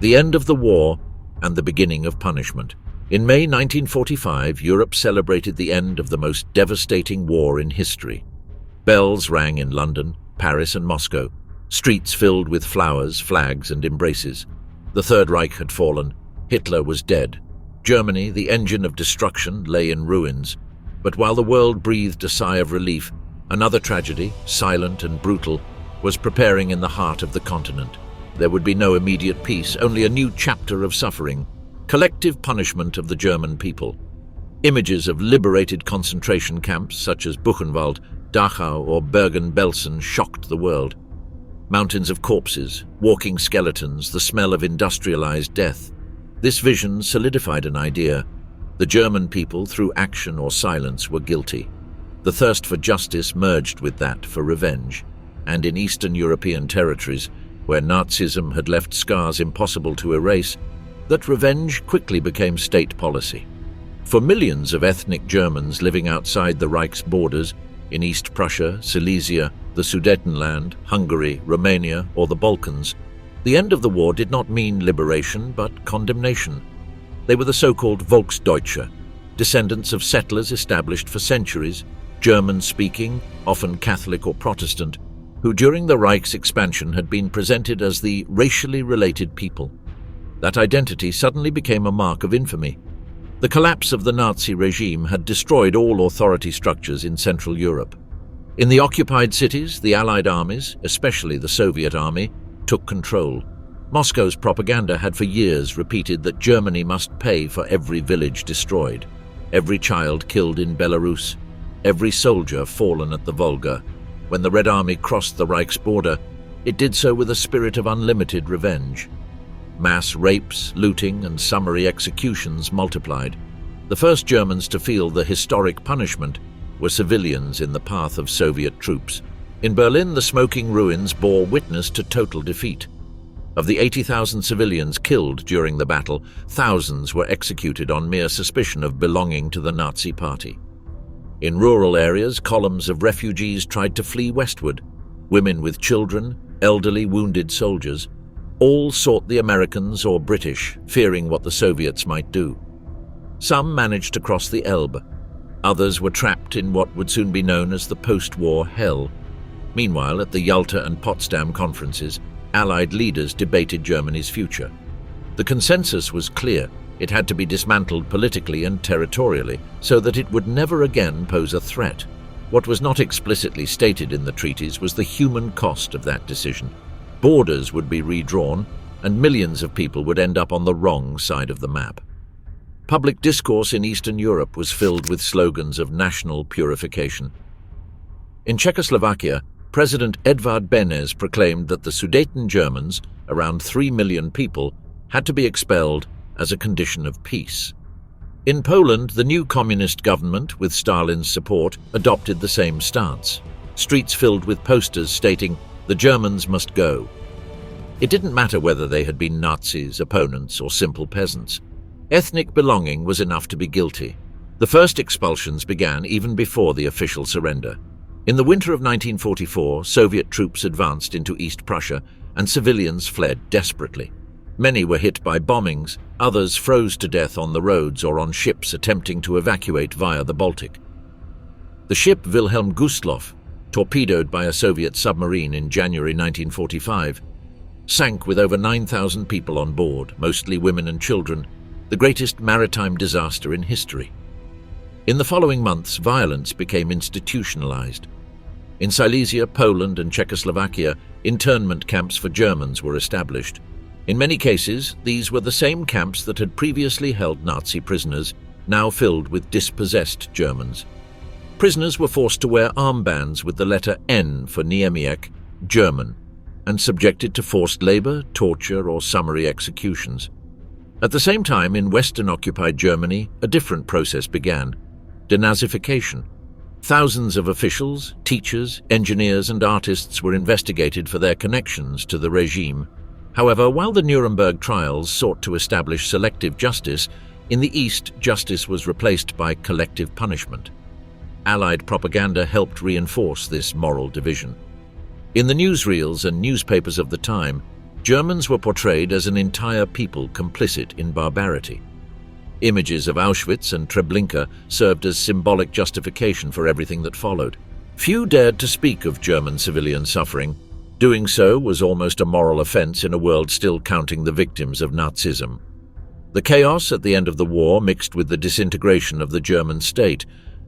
The end of the war and the beginning of punishment. In May 1945, Europe celebrated the end of the most devastating war in history. Bells rang in London, Paris and Moscow, streets filled with flowers, flags and embraces. The Third Reich had fallen. Hitler was dead. Germany, the engine of destruction, lay in ruins. But while the world breathed a sigh of relief, another tragedy, silent and brutal, was preparing in the heart of the continent. There would be no immediate peace, only a new chapter of suffering, collective punishment of the German people. Images of liberated concentration camps such as Buchenwald, Dachau or Bergen-Belsen shocked the world. Mountains of corpses, walking skeletons, the smell of industrialized death. This vision solidified an idea. The German people, through action or silence, were guilty. The thirst for justice merged with that for revenge. And in Eastern European territories, where Nazism had left scars impossible to erase, that revenge quickly became state policy. For millions of ethnic Germans living outside the Reich's borders, in East Prussia, Silesia, the Sudetenland, Hungary, Romania, or the Balkans, the end of the war did not mean liberation, but condemnation. They were the so-called Volksdeutsche, descendants of settlers established for centuries, German-speaking, often Catholic or Protestant, who during the Reich's expansion had been presented as the racially related people. That identity suddenly became a mark of infamy. The collapse of the Nazi regime had destroyed all authority structures in Central Europe. In the occupied cities, the Allied armies, especially the Soviet army, took control. Moscow's propaganda had for years repeated that Germany must pay for every village destroyed, every child killed in Belarus, every soldier fallen at the Volga. When the Red Army crossed the Reich's border, it did so with a spirit of unlimited revenge. Mass rapes, looting, and summary executions multiplied. The first Germans to feel the historic punishment were civilians in the path of Soviet troops. In Berlin, the smoking ruins bore witness to total defeat. Of the 80,000 civilians killed during the battle, thousands were executed on mere suspicion of belonging to the Nazi Party. In rural areas, columns of refugees tried to flee westward. Women with children, elderly wounded soldiers, all sought the Americans or British, fearing what the Soviets might do. Some managed to cross the Elbe. Others were trapped in what would soon be known as the post-war hell. Meanwhile, at the Yalta and Potsdam conferences, Allied leaders debated Germany's future. The consensus was clear. It had to be dismantled politically and territorially so that it would never again pose a threat. What was not explicitly stated in the treaties was the human cost of that decision. Borders would be redrawn, and millions of people would end up on the wrong side of the map. Public discourse in Eastern Europe was filled with slogans of national purification. In Czechoslovakia, President Edvard Beneš proclaimed that the Sudeten Germans, around 3 million people, had to be expelled as a condition of peace. In Poland, the new communist government, with Stalin's support, adopted the same stance. Streets filled with posters stating, "The Germans must go." It didn't matter whether they had been Nazis, opponents, or simple peasants. Ethnic belonging was enough to be guilty. The first expulsions began even before the official surrender. In the winter of 1944, Soviet troops advanced into East Prussia, and civilians fled desperately. Many were hit by bombings, others froze to death on the roads or on ships attempting to evacuate via the Baltic. The ship Wilhelm Gustloff, torpedoed by a Soviet submarine in January 1945, sank with over 9,000 people on board, mostly women and children, the greatest maritime disaster in history. In the following months, violence became institutionalized. In Silesia, Poland, and Czechoslovakia, internment camps for Germans were established. In many cases, these were the same camps that had previously held Nazi prisoners, now filled with dispossessed Germans. Prisoners were forced to wear armbands with the letter N for Niemiec, German, and subjected to forced labor, torture, or summary executions. At the same time, in Western-occupied Germany, a different process began: denazification. Thousands of officials, teachers, engineers, and artists were investigated for their connections to the regime. However, while the Nuremberg trials sought to establish selective justice, in the East, justice was replaced by collective punishment. Allied propaganda helped reinforce this moral division. In the newsreels and newspapers of the time, Germans were portrayed as an entire people complicit in barbarity. Images of Auschwitz and Treblinka served as symbolic justification for everything that followed. Few dared to speak of German civilian suffering. Doing so was almost a moral offense in a world still counting the victims of Nazism. The chaos at the end of the war mixed with the disintegration of the German state.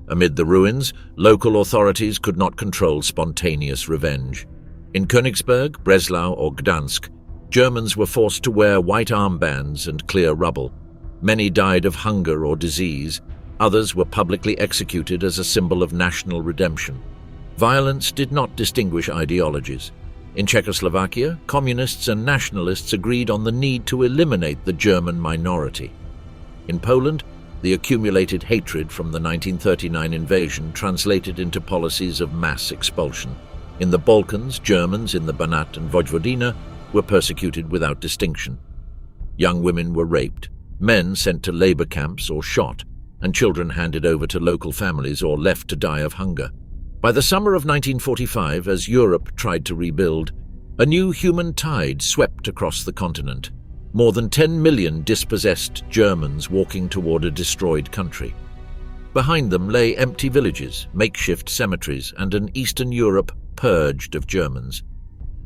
Amid the ruins, local authorities could not control spontaneous revenge. In Königsberg, Breslau, or Gdansk, Germans were forced to wear white armbands and clear rubble. Many died of hunger or disease. Others were publicly executed as a symbol of national redemption. Violence did not distinguish ideologies. In Czechoslovakia, communists and nationalists agreed on the need to eliminate the German minority. In Poland, the accumulated hatred from the 1939 invasion translated into policies of mass expulsion. In the Balkans, Germans in the Banat and Vojvodina were persecuted without distinction. Young women were raped, men sent to labor camps or shot, and children handed over to local families or left to die of hunger. By the summer of 1945, as Europe tried to rebuild, a new human tide swept across the continent. More than 10 million dispossessed Germans walking toward a destroyed country. Behind them lay empty villages, makeshift cemeteries, and an Eastern Europe purged of Germans.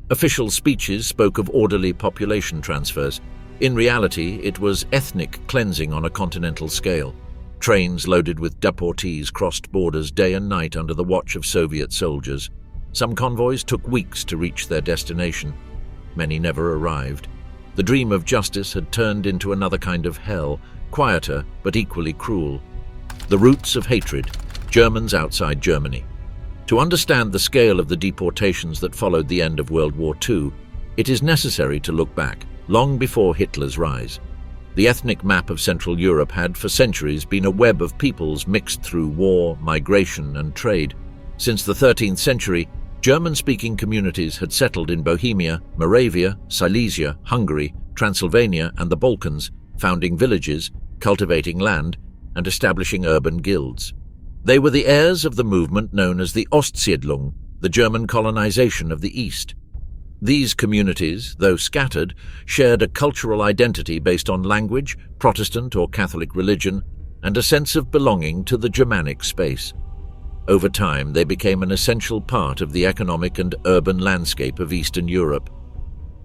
Official speeches spoke of orderly population transfers. In reality, it was ethnic cleansing on a continental scale. Trains loaded with deportees crossed borders day and night under the watch of Soviet soldiers. Some convoys took weeks to reach their destination. Many never arrived. The dream of justice had turned into another kind of hell, quieter but equally cruel. The roots of hatred, Germans outside Germany. To understand the scale of the deportations that followed the end of World War II, it is necessary to look back, long before Hitler's rise. The ethnic map of Central Europe had, for centuries, been a web of peoples mixed through war, migration, and trade. Since the 13th century, German-speaking communities had settled in Bohemia, Moravia, Silesia, Hungary, Transylvania, and the Balkans, founding villages, cultivating land, and establishing urban guilds. They were the heirs of the movement known as the Ostsiedlung, the German colonization of the East. These communities, though scattered, shared a cultural identity based on language, Protestant or Catholic religion, and a sense of belonging to the Germanic space. Over time, they became an essential part of the economic and urban landscape of Eastern Europe.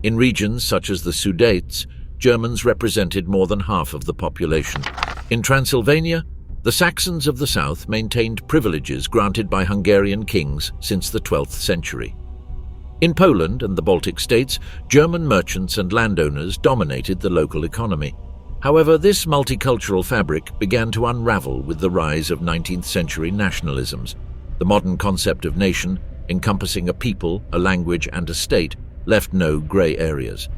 In regions such as the Sudetes, Germans represented more than half of the population. In Transylvania, the Saxons of the south maintained privileges granted by Hungarian kings since the 12th century. In Poland and the Baltic states, German merchants and landowners dominated the local economy. However, this multicultural fabric began to unravel with the rise of 19th century nationalisms. The modern concept of nation, encompassing a people, a language, and a state, left no grey areas.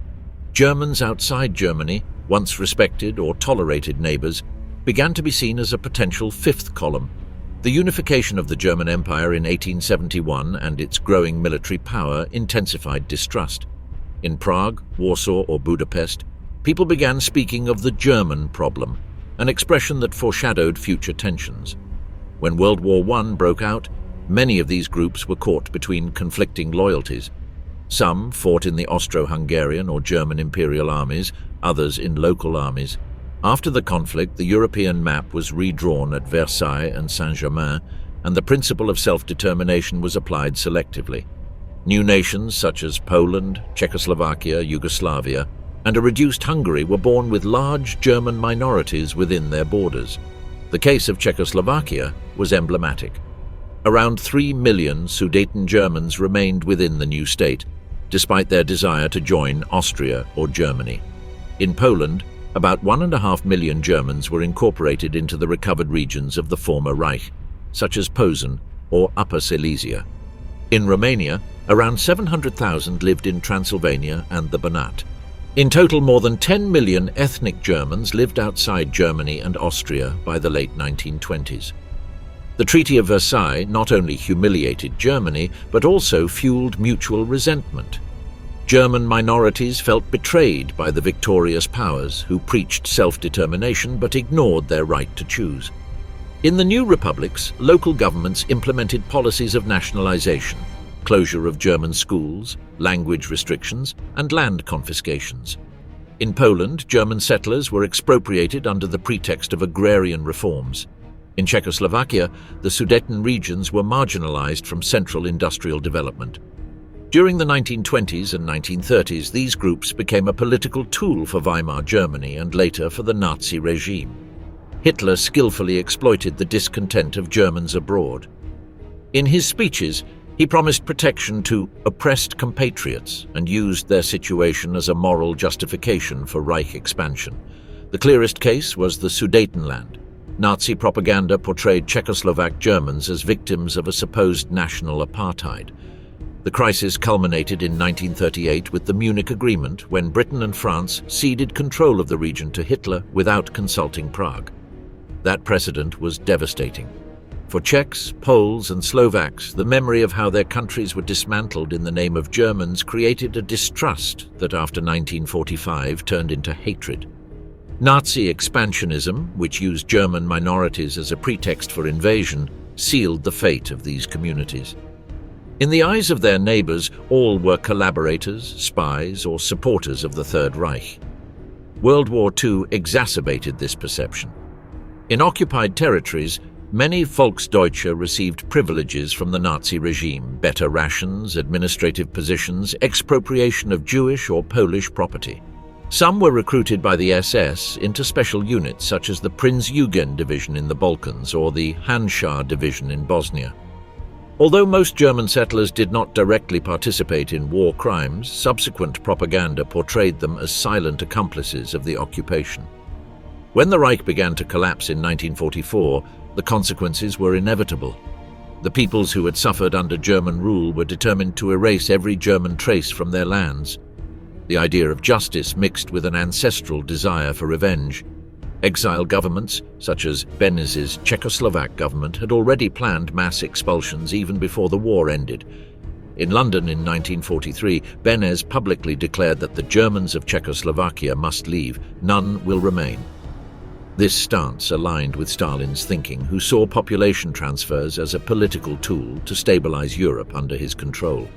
Germans outside Germany, once respected or tolerated neighbours, began to be seen as a potential fifth column. The unification of the German Empire in 1871 and its growing military power intensified distrust. In Prague, Warsaw, or Budapest, people began speaking of the German problem, an expression that foreshadowed future tensions. When World War I broke out, many of these groups were caught between conflicting loyalties. Some fought in the Austro-Hungarian or German imperial armies, others in local armies. After the conflict, the European map was redrawn at Versailles and Saint-Germain, and the principle of self-determination was applied selectively. New nations such as Poland, Czechoslovakia, Yugoslavia, and a reduced Hungary were born with large German minorities within their borders. The case of Czechoslovakia was emblematic. Around 3 million Sudeten Germans remained within the new state, despite their desire to join Austria or Germany. In Poland, about 1.5 million Germans were incorporated into the recovered regions of the former Reich, such as Posen or Upper Silesia. In Romania, around 700,000 lived in Transylvania and the Banat. In total, more than 10 million ethnic Germans lived outside Germany and Austria by the late 1920s. The Treaty of Versailles not only humiliated Germany, but also fueled mutual resentment. German minorities felt betrayed by the victorious powers who preached self-determination but ignored their right to choose. In the new republics, local governments implemented policies of nationalization. closure of German schools, language restrictions, and land confiscations. In Poland, German settlers were expropriated under the pretext of agrarian reforms. In Czechoslovakia, the Sudeten regions were marginalized from central industrial development. During the 1920s and 1930s, these groups became a political tool for Weimar Germany and later for the Nazi regime. Hitler skillfully exploited the discontent of Germans abroad. In his speeches, he promised protection to oppressed compatriots and used their situation as a moral justification for Reich expansion. The clearest case was the Sudetenland. Nazi propaganda portrayed Czechoslovak Germans as victims of a supposed national apartheid. The crisis culminated in 1938 with the Munich Agreement, when Britain and France ceded control of the region to Hitler without consulting Prague. That precedent was devastating. For Czechs, Poles, and Slovaks, the memory of how their countries were dismantled in the name of Germans created a distrust that after 1945 turned into hatred. Nazi expansionism, which used German minorities as a pretext for invasion, sealed the fate of these communities. In the eyes of their neighbors, all were collaborators, spies, or supporters of the Third Reich. World War II exacerbated this perception. In occupied territories, many Volksdeutsche received privileges from the Nazi regime: better rations, administrative positions, expropriation of Jewish or Polish property. Some were recruited by the SS into special units such as the Prinzjugend division in the Balkans or the Handschar division in Bosnia. Although most German settlers did not directly participate in war crimes, subsequent propaganda portrayed them as silent accomplices of the occupation. When the Reich began to collapse in 1944, the consequences were inevitable. The peoples who had suffered under German rule were determined to erase every German trace from their lands. The idea of justice mixed with an ancestral desire for revenge. Exile governments, such as Beneš's Czechoslovak government, had already planned mass expulsions even before the war ended. In London in 1943, Beneš publicly declared that the Germans of Czechoslovakia must leave, none will remain. This stance aligned with Stalin's thinking, who saw population transfers as a political tool to stabilize Europe under his control.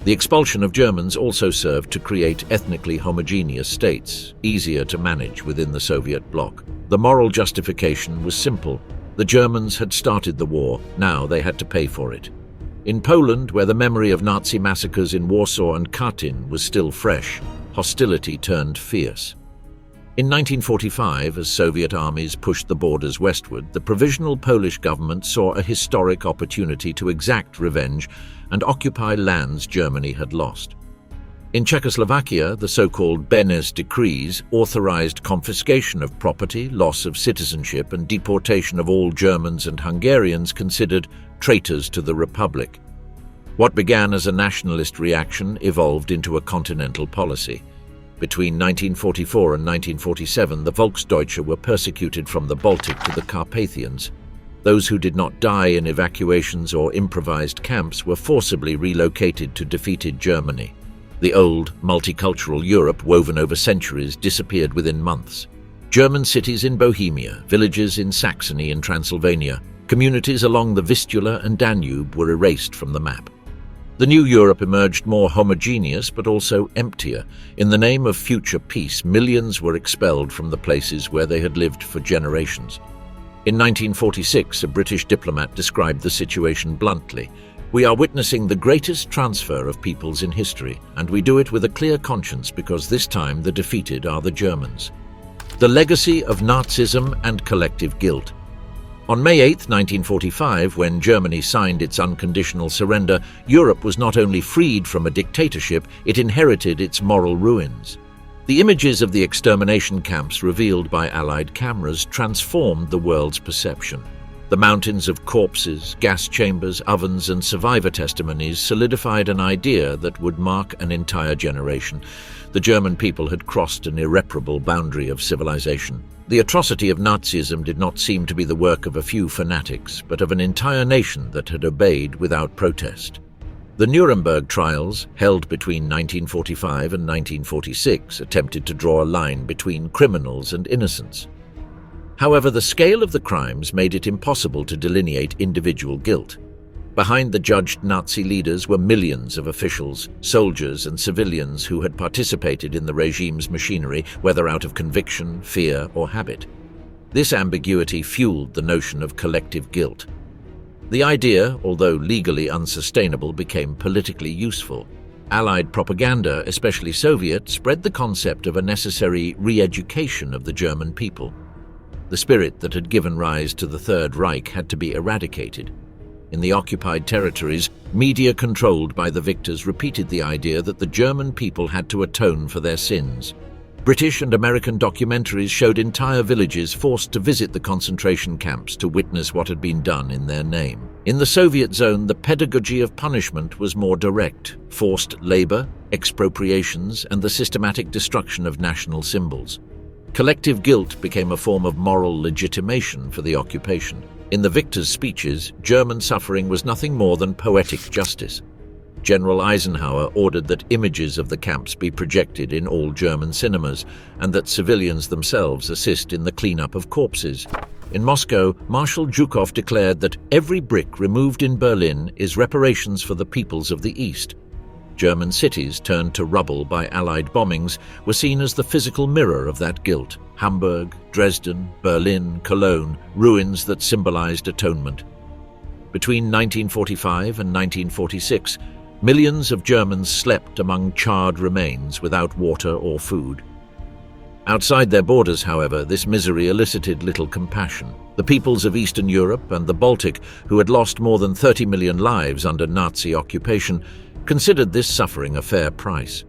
The expulsion of Germans also served to create ethnically homogeneous states, easier to manage within the Soviet bloc. The moral justification was simple. The Germans had started the war, now they had to pay for it. In Poland, where the memory of Nazi massacres in Warsaw and Katyn was still fresh, hostility turned fierce. In 1945, as Soviet armies pushed the borders westward, the provisional Polish government saw a historic opportunity to exact revenge and occupy lands Germany had lost. In Czechoslovakia, the so-called Beneš decrees authorized confiscation of property, loss of citizenship, and deportation of all Germans and Hungarians considered traitors to the Republic. What began as a nationalist reaction evolved into a continental policy. Between 1944 and 1947, the Volksdeutsche were persecuted from the Baltic to the Carpathians. Those who did not die in evacuations or improvised camps were forcibly relocated to defeated Germany. The old, multicultural Europe, woven over centuries, disappeared within months. German cities in Bohemia, villages in Saxony and Transylvania, communities along the Vistula and Danube were erased from the map. The new Europe emerged more homogeneous but also emptier. In the name of future peace, millions were expelled from the places where they had lived for generations. In 1946, a British diplomat described the situation bluntly. "We are witnessing the greatest transfer of peoples in history, and we do it with a clear conscience because this time the defeated are the Germans." The legacy of Nazism and collective guilt. On May 8, 1945, when Germany signed its unconditional surrender, Europe was not only freed from a dictatorship, it inherited its moral ruins. The images of the extermination camps revealed by Allied cameras transformed the world's perception. The mountains of corpses, gas chambers, ovens, and survivor testimonies solidified an idea that would mark an entire generation. The German people had crossed an irreparable boundary of civilization. The atrocity of Nazism did not seem to be the work of a few fanatics, but of an entire nation that had obeyed without protest. The Nuremberg trials, held between 1945 and 1946, attempted to draw a line between criminals and innocents. However, the scale of the crimes made it impossible to delineate individual guilt. Behind the judged Nazi leaders were millions of officials, soldiers, and civilians who had participated in the regime's machinery, whether out of conviction, fear, or habit. This ambiguity fueled the notion of collective guilt. The idea, although legally unsustainable, became politically useful. Allied propaganda, especially Soviet, spread the concept of a necessary re-education of the German people. The spirit that had given rise to the Third Reich had to be eradicated. In the occupied territories, media controlled by the victors repeated the idea that the German people had to atone for their sins. British and American documentaries showed entire villages forced to visit the concentration camps to witness what had been done in their name. In the Soviet zone, the pedagogy of punishment was more direct: forced labor, expropriations, and the systematic destruction of national symbols. Collective guilt became a form of moral legitimation for the occupation. In the victors' speeches, German suffering was nothing more than poetic justice. General Eisenhower ordered that images of the camps be projected in all German cinemas and that civilians themselves assist in the cleanup of corpses. In Moscow, Marshal Zhukov declared that every brick removed in Berlin is reparations for the peoples of the East. German cities, turned to rubble by Allied bombings, were seen as the physical mirror of that guilt. Hamburg, Dresden, Berlin, Cologne, ruins that symbolized atonement. Between 1945 and 1946, millions of Germans slept among charred remains without water or food. Outside their borders, however, this misery elicited little compassion. The peoples of Eastern Europe and the Baltic, who had lost more than 30 million lives under Nazi occupation, considered this suffering a fair price.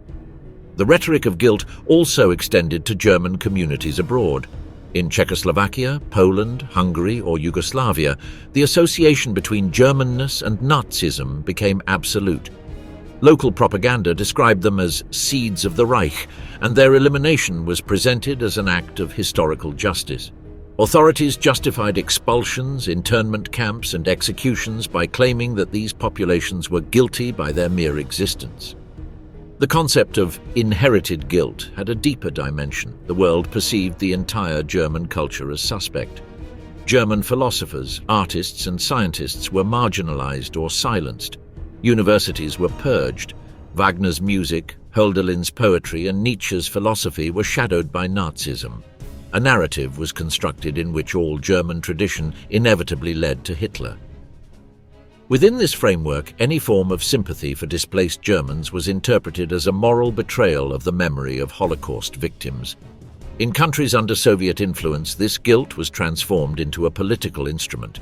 The rhetoric of guilt also extended to German communities abroad. In Czechoslovakia, Poland, Hungary, or Yugoslavia, the association between Germanness and Nazism became absolute. Local propaganda described them as seeds of the Reich, and their elimination was presented as an act of historical justice. Authorities justified expulsions, internment camps, and executions by claiming that these populations were guilty by their mere existence. The concept of inherited guilt had a deeper dimension. The world perceived the entire German culture as suspect. German philosophers, artists, and scientists were marginalized or silenced. Universities were purged. Wagner's music, Hölderlin's poetry, and Nietzsche's philosophy were shadowed by Nazism. A narrative was constructed in which all German tradition inevitably led to Hitler. Within this framework, any form of sympathy for displaced Germans was interpreted as a moral betrayal of the memory of Holocaust victims. In countries under Soviet influence, this guilt was transformed into a political instrument.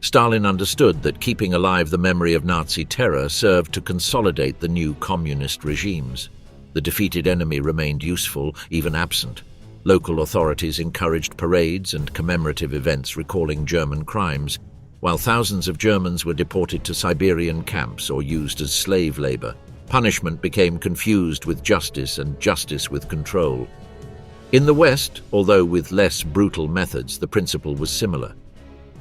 Stalin understood that keeping alive the memory of Nazi terror served to consolidate the new communist regimes. The defeated enemy remained useful, even absent. Local authorities encouraged parades and commemorative events recalling German crimes, while thousands of Germans were deported to Siberian camps or used as slave labor. Punishment became confused with justice and justice with control. In the West, although with less brutal methods, the principle was similar.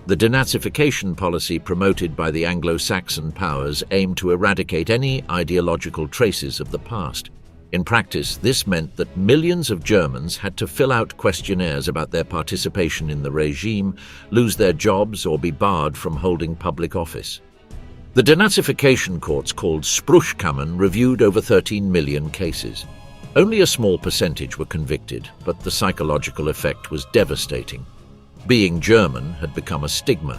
The denazification policy promoted by the Anglo-Saxon powers aimed to eradicate any ideological traces of the past. In practice, this meant that millions of Germans had to fill out questionnaires about their participation in the regime, lose their jobs, or be barred from holding public office. The denazification courts, called Spruchkammern, reviewed over 13 million cases. Only a small percentage were convicted, but the psychological effect was devastating. Being German had become a stigma.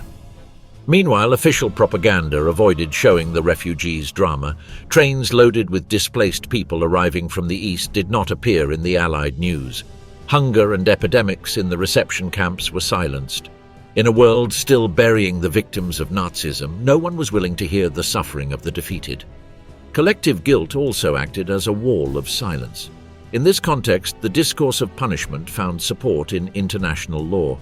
Meanwhile, official propaganda avoided showing the refugees' drama. Trains loaded with displaced people arriving from the east did not appear in the Allied news. Hunger and epidemics in the reception camps were silenced. In a world still burying the victims of Nazism, no one was willing to hear the suffering of the defeated. Collective guilt also acted as a wall of silence. In this context, the discourse of punishment found support in international law.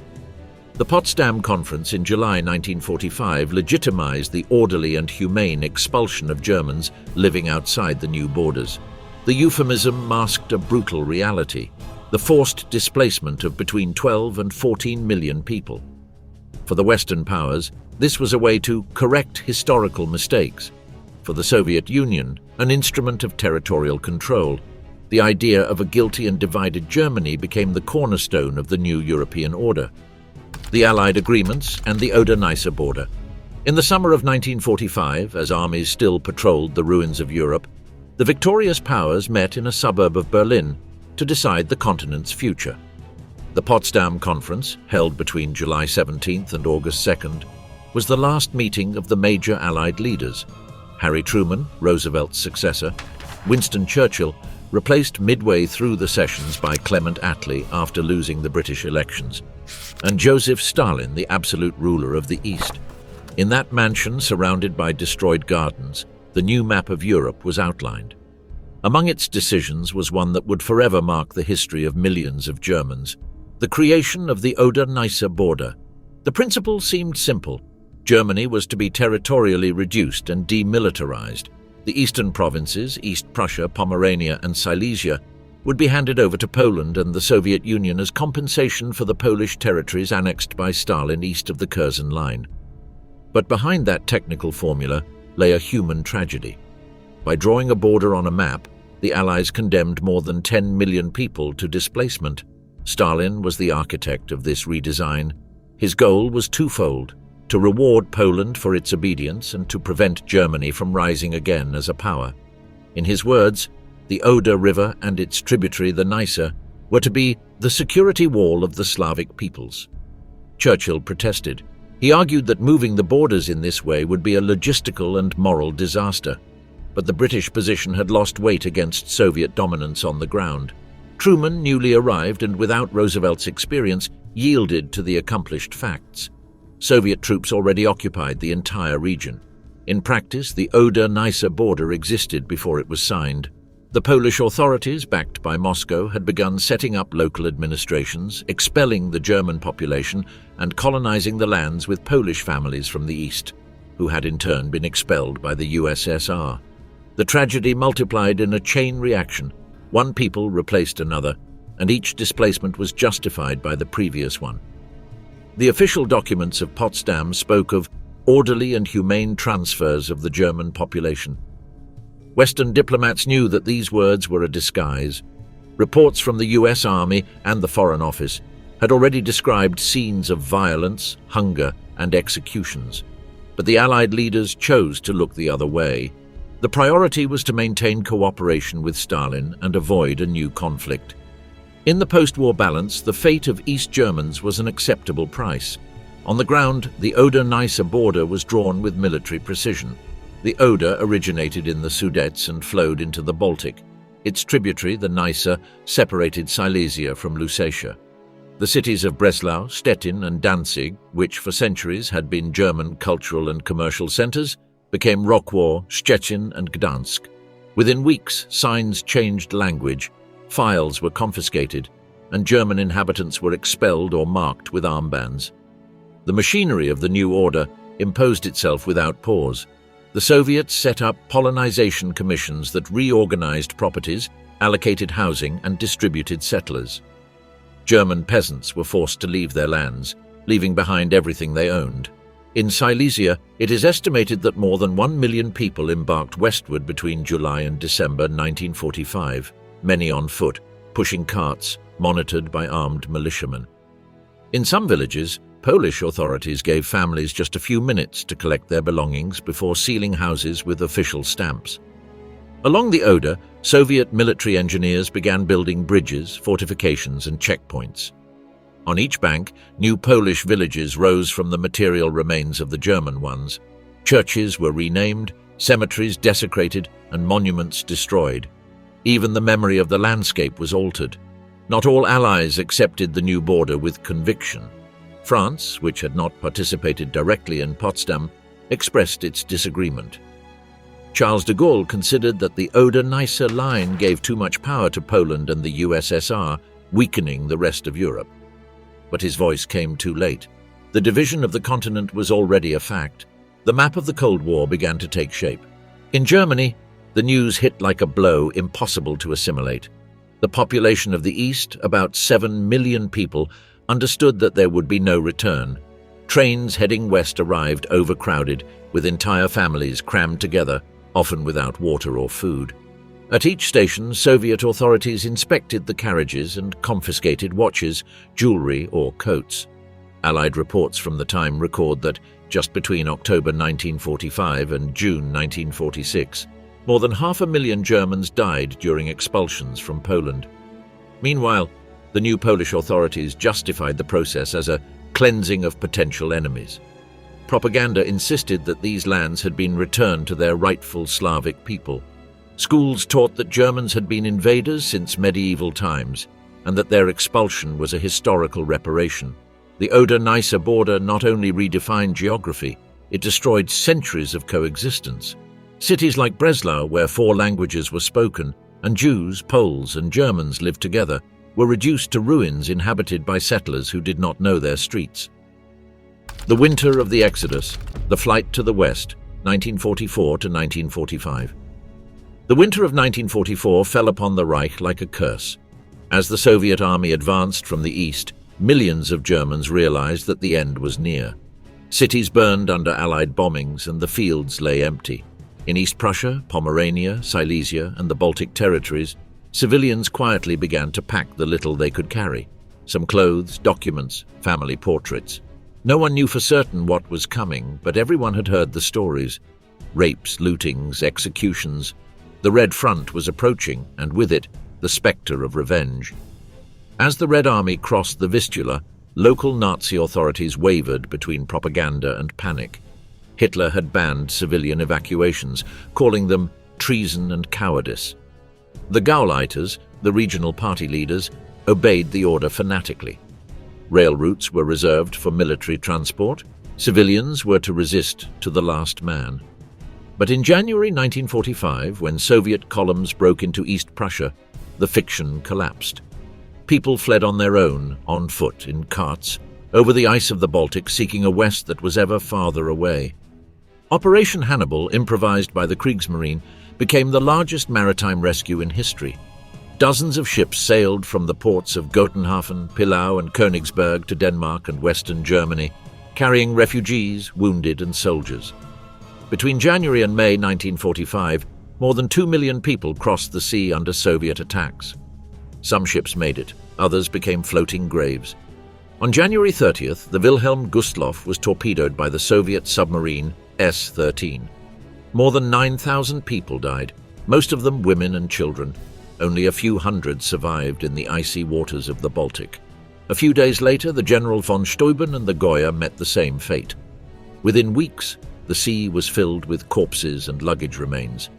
The Potsdam Conference in July 1945 legitimized the orderly and humane expulsion of Germans living outside the new borders. The euphemism masked a brutal reality: the forced displacement of between 12 and 14 million people. For the Western powers, this was a way to correct historical mistakes. For the Soviet Union, an instrument of territorial control. The idea of a guilty and divided Germany became the cornerstone of the new European order. The Allied agreements and the Oder-Neisse border. In the summer of 1945, as armies still patrolled the ruins of Europe, the victorious powers met in a suburb of Berlin to decide the continent's future. The Potsdam Conference, held between July 17th and August 2nd, was the last meeting of the major Allied leaders. Harry Truman, Roosevelt's successor, Winston Churchill, replaced midway through the sessions by Clement Attlee after losing the British elections, and Joseph Stalin, the absolute ruler of the East. In that mansion surrounded by destroyed gardens, the new map of Europe was outlined. Among its decisions was one that would forever mark the history of millions of Germans: the creation of the Oder-Neisse border. The principle seemed simple. Germany was to be territorially reduced and demilitarized. The eastern provinces, East Prussia, Pomerania, and Silesia, would be handed over to Poland and the Soviet Union as compensation for the Polish territories annexed by Stalin east of the Curzon Line. But behind that technical formula lay a human tragedy. By drawing a border on a map, the Allies condemned more than 10 million people to displacement. Stalin was the architect of this redesign. His goal was twofold: to reward Poland for its obedience and to prevent Germany from rising again as a power. In his words, the Oder River and its tributary, the Neisse, were to be the security wall of the Slavic peoples. Churchill protested. He argued that moving the borders in this way would be a logistical and moral disaster. But the British position had lost weight against Soviet dominance on the ground. Truman, newly arrived and without Roosevelt's experience, yielded to the accomplished facts. Soviet troops already occupied the entire region. In practice, the Oder-Neisse border existed before it was signed. The Polish authorities, backed by Moscow, had begun setting up local administrations, expelling the German population, and colonizing the lands with Polish families from the east, who had in turn been expelled by the USSR. The tragedy multiplied in a chain reaction. One people replaced another, and each displacement was justified by the previous one. The official documents of Potsdam spoke of orderly and humane transfers of the German population. Western diplomats knew that these words were a disguise. Reports from the US Army and the Foreign Office had already described scenes of violence, hunger, and executions. But the Allied leaders chose to look the other way. The priority was to maintain cooperation with Stalin and avoid a new conflict. In the post-war balance, the fate of East Germans was an acceptable price. On the ground, the Oder-Neisse border was drawn with military precision. The Oder originated in the Sudets and flowed into the Baltic. Its tributary, the Neisse, separated Silesia from Lusatia. The cities of Breslau, Stettin, and Danzig, which for centuries had been German cultural and commercial centers, became Rokwar, Szczecin, and Gdansk. Within weeks, signs changed language, files were confiscated, and German inhabitants were expelled or marked with armbands. The machinery of the new order imposed itself without pause. The Soviets set up polonization commissions that reorganized properties, allocated housing, and distributed settlers. German peasants were forced to leave their lands, leaving behind everything they owned. In Silesia, it is estimated that more than 1 million people embarked westward between July and December 1945, many on foot, pushing carts, monitored by armed militiamen. In some villages, Polish authorities gave families just a few minutes to collect their belongings before sealing houses with official stamps. Along the Oder, Soviet military engineers began building bridges, fortifications, and checkpoints. On each bank, new Polish villages rose from the material remains of the German ones. Churches were renamed, cemeteries desecrated, and monuments destroyed. Even the memory of the landscape was altered. Not all allies accepted the new border with conviction. France, which had not participated directly in Potsdam, expressed its disagreement. Charles de Gaulle considered that the Oder-Neisse line gave too much power to Poland and the USSR, weakening the rest of Europe. But his voice came too late. The division of the continent was already a fact. The map of the Cold War began to take shape. In Germany, the news hit like a blow impossible to assimilate. The population of the East, about 7 million people, understood that there would be no return. Trains heading west arrived overcrowded, with entire families crammed together, often without water or food. At each station, Soviet authorities inspected the carriages and confiscated watches, jewelry, or coats. Allied reports from the time record that just between October 1945 and June 1946, more than 500,000 Germans died during expulsions from Poland. Meanwhile, the new Polish authorities justified the process as a cleansing of potential enemies. Propaganda insisted that these lands had been returned to their rightful Slavic people. Schools taught that Germans had been invaders since medieval times, and that their expulsion was a historical reparation. The Oder-Neisse border not only redefined geography, it destroyed centuries of coexistence. Cities like Breslau, where 4 languages were spoken, and Jews, Poles, and Germans lived together, were reduced to ruins inhabited by settlers who did not know their streets. The winter of the Exodus, the flight to the west, 1944 to 1945. The winter of 1944 fell upon the Reich like a curse. As the Soviet army advanced from the east, millions of Germans realized that the end was near. Cities burned under Allied bombings and the fields lay empty. In East Prussia, Pomerania, Silesia, and the Baltic territories, civilians quietly began to pack the little they could carry. Some clothes, documents, family portraits. No one knew for certain what was coming, but everyone had heard the stories. Rapes, lootings, executions. The Red Front was approaching, and with it, the spectre of revenge. As the Red Army crossed the Vistula, local Nazi authorities wavered between propaganda and panic. Hitler had banned civilian evacuations, calling them treason and cowardice. The Gauleiters, the regional party leaders, obeyed the order fanatically. Rail routes were reserved for military transport. Civilians were to resist to the last man. But in January 1945, when Soviet columns broke into East Prussia, the fiction collapsed. People fled on their own, on foot, in carts, over the ice of the Baltic, seeking a west that was ever farther away. Operation Hannibal, improvised by the Kriegsmarine, became the largest maritime rescue in history. Dozens of ships sailed from the ports of Gotenhafen, Pillau, and Königsberg to Denmark and Western Germany, carrying refugees, wounded, and soldiers. Between January and May 1945, more than 2 million people crossed the sea under Soviet attacks. Some ships made it, others became floating graves. On January 30th, the Wilhelm Gustloff was torpedoed by the Soviet submarine S-13. More than 9,000 people died, most of them women and children. Only a few hundred survived in the icy waters of the Baltic. A few days later, the General von Steuben and the Goya met the same fate. Within weeks, the sea was filled with corpses and luggage remains.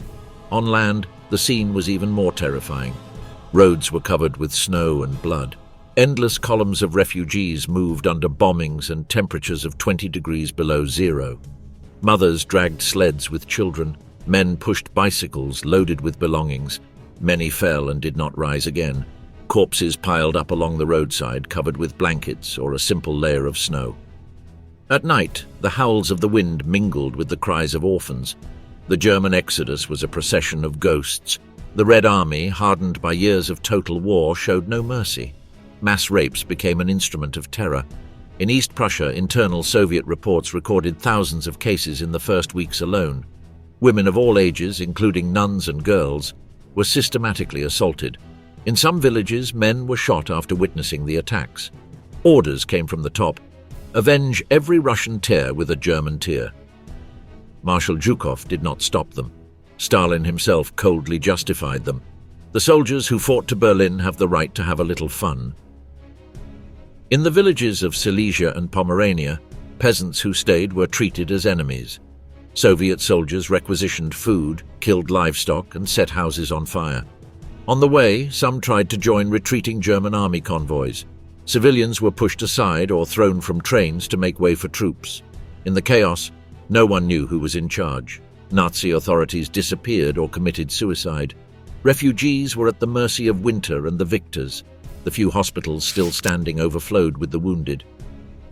On land, the scene was even more terrifying. Roads were covered with snow and blood. Endless columns of refugees moved under bombings and temperatures of 20 degrees below zero. Mothers dragged sleds with children. Men pushed bicycles loaded with belongings. Many fell and did not rise again. Corpses piled up along the roadside, covered with blankets or a simple layer of snow. At night, the howls of the wind mingled with the cries of orphans. The German exodus was a procession of ghosts. The Red Army, hardened by years of total war, showed no mercy. Mass rapes became an instrument of terror. In East Prussia, internal Soviet reports recorded thousands of cases in the first weeks alone. Women of all ages, including nuns and girls, were systematically assaulted. In some villages, men were shot after witnessing the attacks. Orders came from the top: avenge every Russian tear with a German tear. Marshal Zhukov did not stop them. Stalin himself coldly justified them. The soldiers who fought to Berlin have the right to have a little fun. In the villages of Silesia and Pomerania, peasants who stayed were treated as enemies. Soviet soldiers requisitioned food, killed livestock, and set houses on fire. On the way, some tried to join retreating German army convoys. Civilians were pushed aside or thrown from trains to make way for troops. In the chaos, no one knew who was in charge. Nazi authorities disappeared or committed suicide. Refugees were at the mercy of winter and the victors. The few hospitals still standing overflowed with the wounded.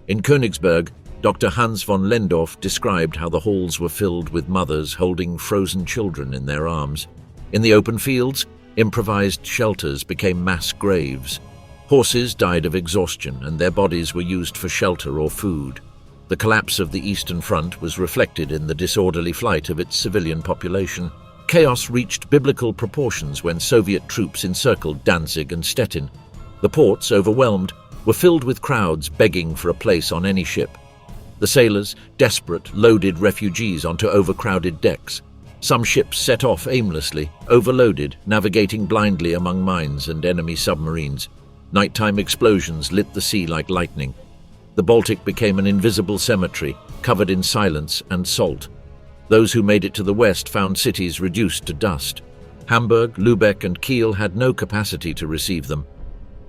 In Königsberg, Dr. Hans von Lendorf described how the halls were filled with mothers holding frozen children in their arms. In the open fields, improvised shelters became mass graves. Horses died of exhaustion, and their bodies were used for shelter or food. The collapse of the Eastern Front was reflected in the disorderly flight of its civilian population. Chaos reached biblical proportions when Soviet troops encircled Danzig and Stettin. The ports, overwhelmed, were filled with crowds begging for a place on any ship. The sailors, desperate, loaded refugees onto overcrowded decks. Some ships set off aimlessly, overloaded, navigating blindly among mines and enemy submarines. Nighttime explosions lit the sea like lightning. The Baltic became an invisible cemetery, covered in silence and salt. Those who made it to the west found cities reduced to dust. Hamburg, Lübeck and Kiel had no capacity to receive them.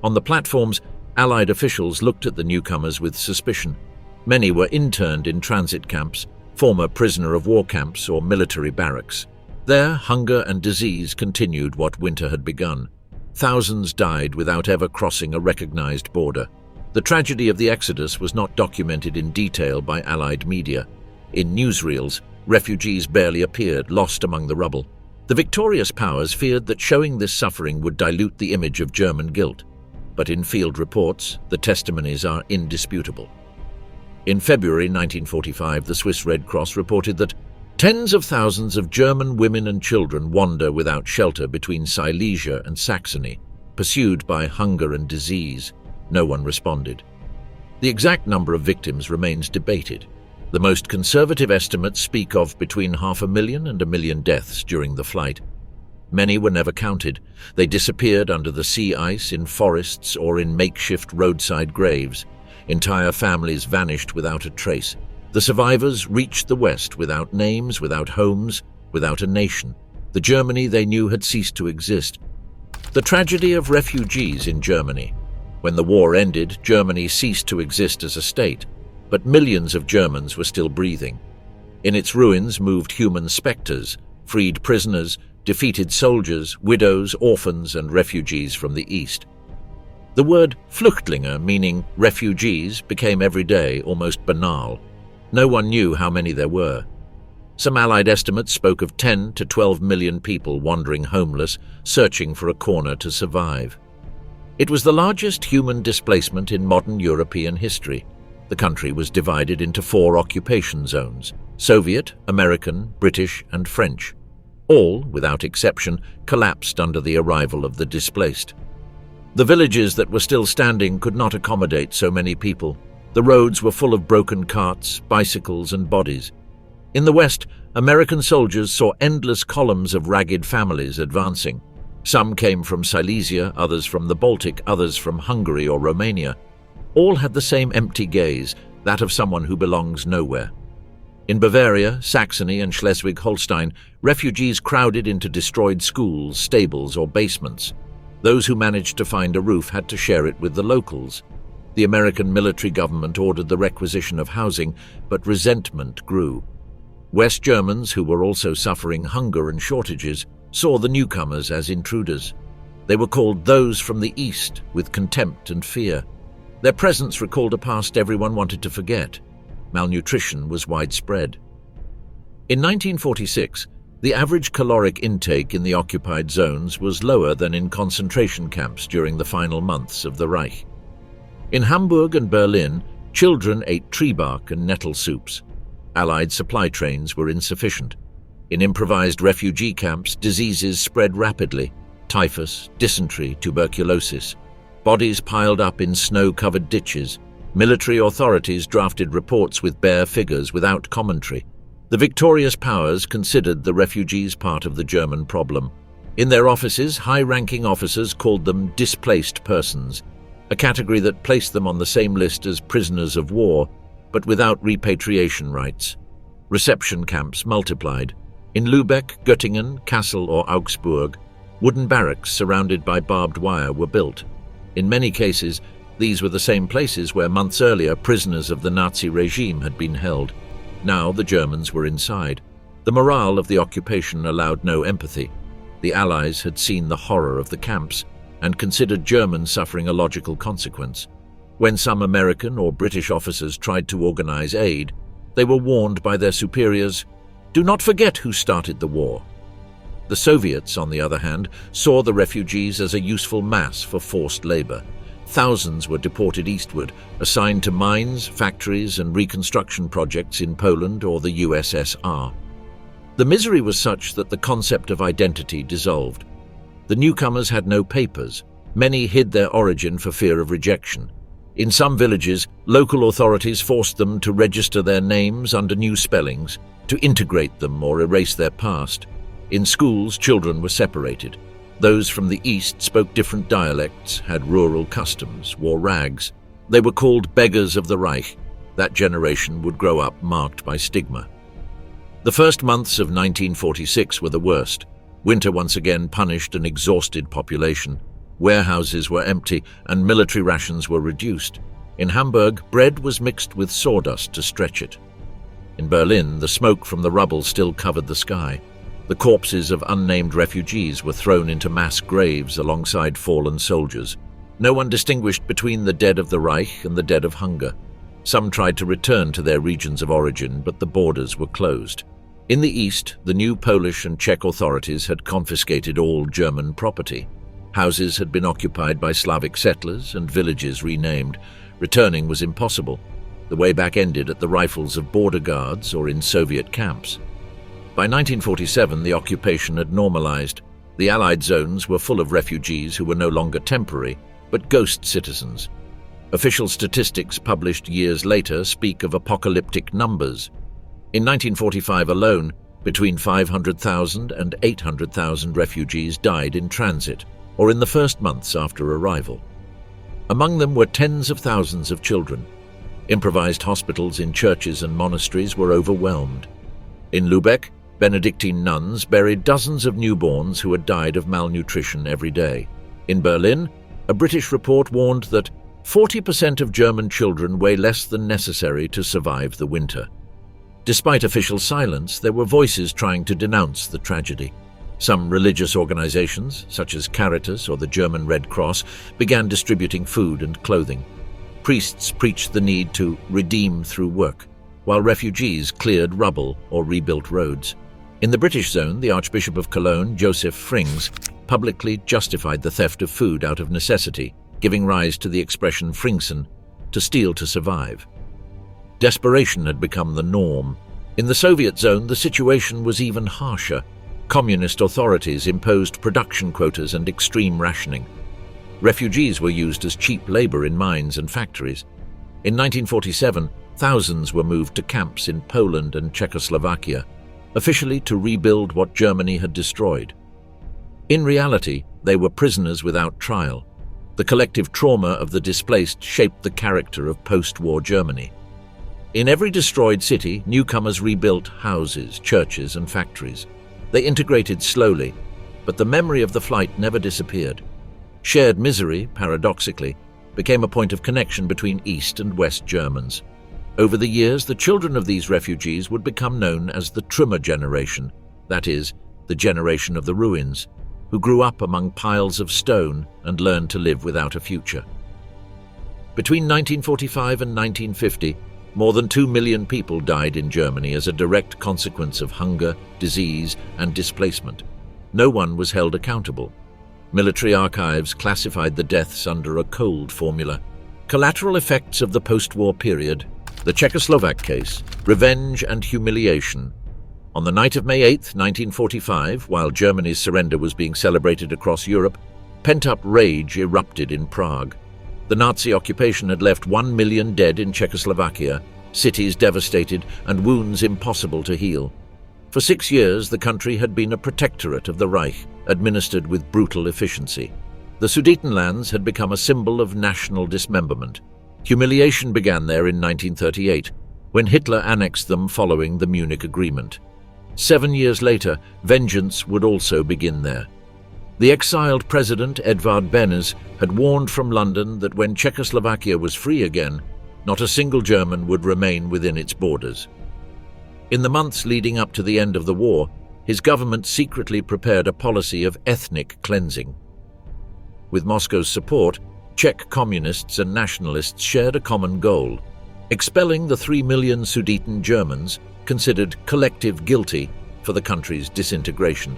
On the platforms, Allied officials looked at the newcomers with suspicion. Many were interned in transit camps, former prisoner of war camps or military barracks. There, hunger and disease continued what winter had begun. Thousands died without ever crossing a recognized border. The tragedy of the exodus was not documented in detail by Allied media. In newsreels, refugees barely appeared, lost among the rubble. The victorious powers feared that showing this suffering would dilute the image of German guilt. But in field reports, the testimonies are indisputable. In February 1945, the Swiss Red Cross reported that tens of thousands of German women and children wander without shelter between Silesia and Saxony, pursued by hunger and disease. No one responded. The exact number of victims remains debated. The most conservative estimates speak of between 500,000 and 1 million deaths during the flight. Many were never counted. They disappeared under the sea ice, in forests, or in makeshift roadside graves. Entire families vanished without a trace. The survivors reached the West without names, without homes, without a nation. The Germany they knew had ceased to exist. The tragedy of refugees in Germany. When the war ended, Germany ceased to exist as a state, but millions of Germans were still breathing. In its ruins moved human spectres, freed prisoners, defeated soldiers, widows, orphans, and refugees from the East. The word Flüchtlinge, meaning refugees, became every day almost banal. No one knew how many there were. Some Allied estimates spoke of 10 to 12 million people wandering homeless, searching for a corner to survive. It was the largest human displacement in modern European history. The country was divided into 4 occupation zones: Soviet, American, British, and French. All, without exception, collapsed under the arrival of the displaced. The villages that were still standing could not accommodate so many people. The roads were full of broken carts, bicycles, and bodies. In the West, American soldiers saw endless columns of ragged families advancing. Some came from Silesia, others from the Baltic, others from Hungary or Romania. All had the same empty gaze, that of someone who belongs nowhere. In Bavaria, Saxony, and Schleswig-Holstein, refugees crowded into destroyed schools, stables, or basements. Those who managed to find a roof had to share it with the locals. The American military government ordered the requisition of housing, but resentment grew. West Germans, who were also suffering hunger and shortages, saw the newcomers as intruders. They were called those from the East, with contempt and fear. Their presence recalled a past everyone wanted to forget. Malnutrition was widespread. In 1946, the average caloric intake in the occupied zones was lower than in concentration camps during the final months of the Reich. In Hamburg and Berlin, children ate tree bark and nettle soups. Allied supply trains were insufficient. In improvised refugee camps, diseases spread rapidly: typhus, dysentery, tuberculosis. Bodies piled up in snow-covered ditches. Military authorities drafted reports with bare figures without commentary. The victorious powers considered the refugees part of the German problem. In their offices, high-ranking officers called them displaced persons, a category that placed them on the same list as prisoners of war, but without repatriation rights. Reception camps multiplied. In Lübeck, Göttingen, Kassel, or Augsburg, wooden barracks surrounded by barbed wire were built. In many cases, these were the same places where months earlier prisoners of the Nazi regime had been held. Now the Germans were inside. The morale of the occupation allowed no empathy. The Allies had seen the horror of the camps and considered German suffering a logical consequence. When some American or British officers tried to organize aid, they were warned by their superiors, "Do not forget who started the war." The Soviets, on the other hand, saw the refugees as a useful mass for forced labor. Thousands were deported eastward, assigned to mines, factories, and reconstruction projects in Poland or the USSR. The misery was such that the concept of identity dissolved. The newcomers had no papers. Many hid their origin for fear of rejection. In some villages, local authorities forced them to register their names under new spellings, to integrate them or erase their past. In schools, children were separated. Those from the east spoke different dialects, had rural customs, wore rags. They were called beggars of the Reich. That generation would grow up marked by stigma. The first months of 1946 were the worst. Winter once again punished an exhausted population. Warehouses were empty and military rations were reduced. In Hamburg, bread was mixed with sawdust to stretch it. In Berlin, the smoke from the rubble still covered the sky. The corpses of unnamed refugees were thrown into mass graves alongside fallen soldiers. No one distinguished between the dead of the Reich and the dead of hunger. Some tried to return to their regions of origin, but the borders were closed. In the east, the new Polish and Czech authorities had confiscated all German property. Houses had been occupied by Slavic settlers and villages renamed. Returning was impossible. The way back ended at the rifles of border guards or in Soviet camps. By 1947, the occupation had normalized. The Allied zones were full of refugees who were no longer temporary, but ghost citizens. Official statistics published years later speak of apocalyptic numbers. In 1945 alone, between 500,000 and 800,000 refugees died in transit, or in the first months after arrival. Among them were tens of thousands of children. Improvised hospitals in churches and monasteries were overwhelmed. In Lübeck, Benedictine nuns buried dozens of newborns who had died of malnutrition every day. In Berlin, a British report warned that 40% of German children weigh less than necessary to survive the winter. Despite official silence, there were voices trying to denounce the tragedy. Some religious organizations, such as Caritas or the German Red Cross, began distributing food and clothing. Priests preached the need to redeem through work, while refugees cleared rubble or rebuilt roads. In the British zone, the Archbishop of Cologne, Joseph Frings, publicly justified the theft of food out of necessity, giving rise to the expression Fringsen, to steal to survive. Desperation had become the norm. In the Soviet zone, the situation was even harsher. Communist authorities imposed production quotas and extreme rationing. Refugees were used as cheap labor in mines and factories. In 1947, thousands were moved to camps in Poland and Czechoslovakia, officially to rebuild what Germany had destroyed. In reality, they were prisoners without trial. The collective trauma of the displaced shaped the character of post-war Germany. In every destroyed city, newcomers rebuilt houses, churches, and factories. They integrated slowly, but the memory of the flight never disappeared. Shared misery, paradoxically, became a point of connection between East and West Germans. Over the years, the children of these refugees would become known as the Trümmer generation, that is, the generation of the ruins, who grew up among piles of stone and learned to live without a future. Between 1945 and 1950, more than 2 million people died in Germany as a direct consequence of hunger, disease, and displacement. No one was held accountable. Military archives classified the deaths under a cold formula. Collateral effects of the post-war period: the Czechoslovak case, revenge and humiliation. On the night of May 8, 1945, while Germany's surrender was being celebrated across Europe, pent-up rage erupted in Prague. The Nazi occupation had left 1 million dead in Czechoslovakia, cities devastated and wounds impossible to heal. For 6 years, the country had been a protectorate of the Reich, administered with brutal efficiency. The Sudetenlands had become a symbol of national dismemberment. Humiliation began there in 1938, when Hitler annexed them following the Munich Agreement. 7 years later, vengeance would also begin there. The exiled president, Edvard Beneš, had warned from London that when Czechoslovakia was free again, not a single German would remain within its borders. In the months leading up to the end of the war, his government secretly prepared a policy of ethnic cleansing. With Moscow's support, Czech communists and nationalists shared a common goal: expelling the 3 million Sudeten Germans considered collective guilty for the country's disintegration.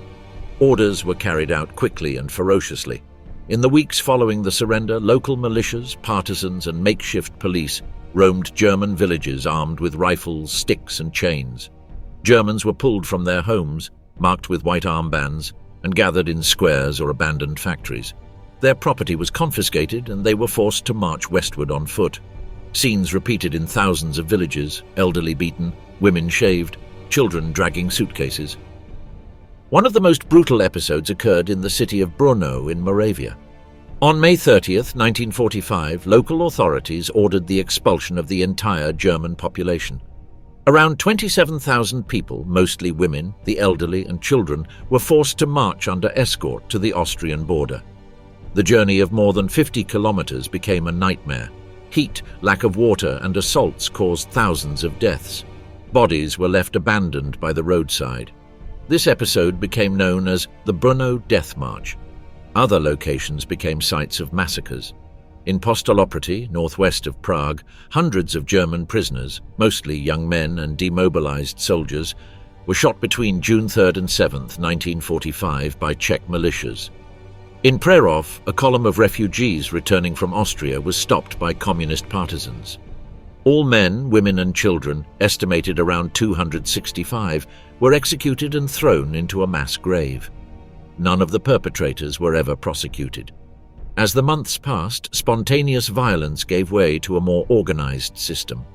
Orders were carried out quickly and ferociously. In the weeks following the surrender, local militias, partisans, and makeshift police roamed German villages armed with rifles, sticks, and chains. Germans were pulled from their homes, marked with white armbands, and gathered in squares or abandoned factories. Their property was confiscated and they were forced to march westward on foot. Scenes repeated in thousands of villages, elderly beaten, women shaved, children dragging suitcases. One of the most brutal episodes occurred in the city of Brno in Moravia. On May 30th, 1945, local authorities ordered the expulsion of the entire German population. Around 27,000 people, mostly women, the elderly and children, were forced to march under escort to the Austrian border. The journey of more than 50 kilometers became a nightmare. Heat, lack of water, and assaults caused thousands of deaths. Bodies were left abandoned by the roadside. This episode became known as the Brno Death March. Other locations became sites of massacres. In Potsdam, northwest of Prague, hundreds of German prisoners, mostly young men and demobilized soldiers, were shot between June 3rd and 7th, 1945 by Czech militias. In Prerov, a column of refugees returning from Austria was stopped by communist partisans. All men, women and children, estimated around 265, were executed and thrown into a mass grave. None of the perpetrators were ever prosecuted. As the months passed, spontaneous violence gave way to a more organized system.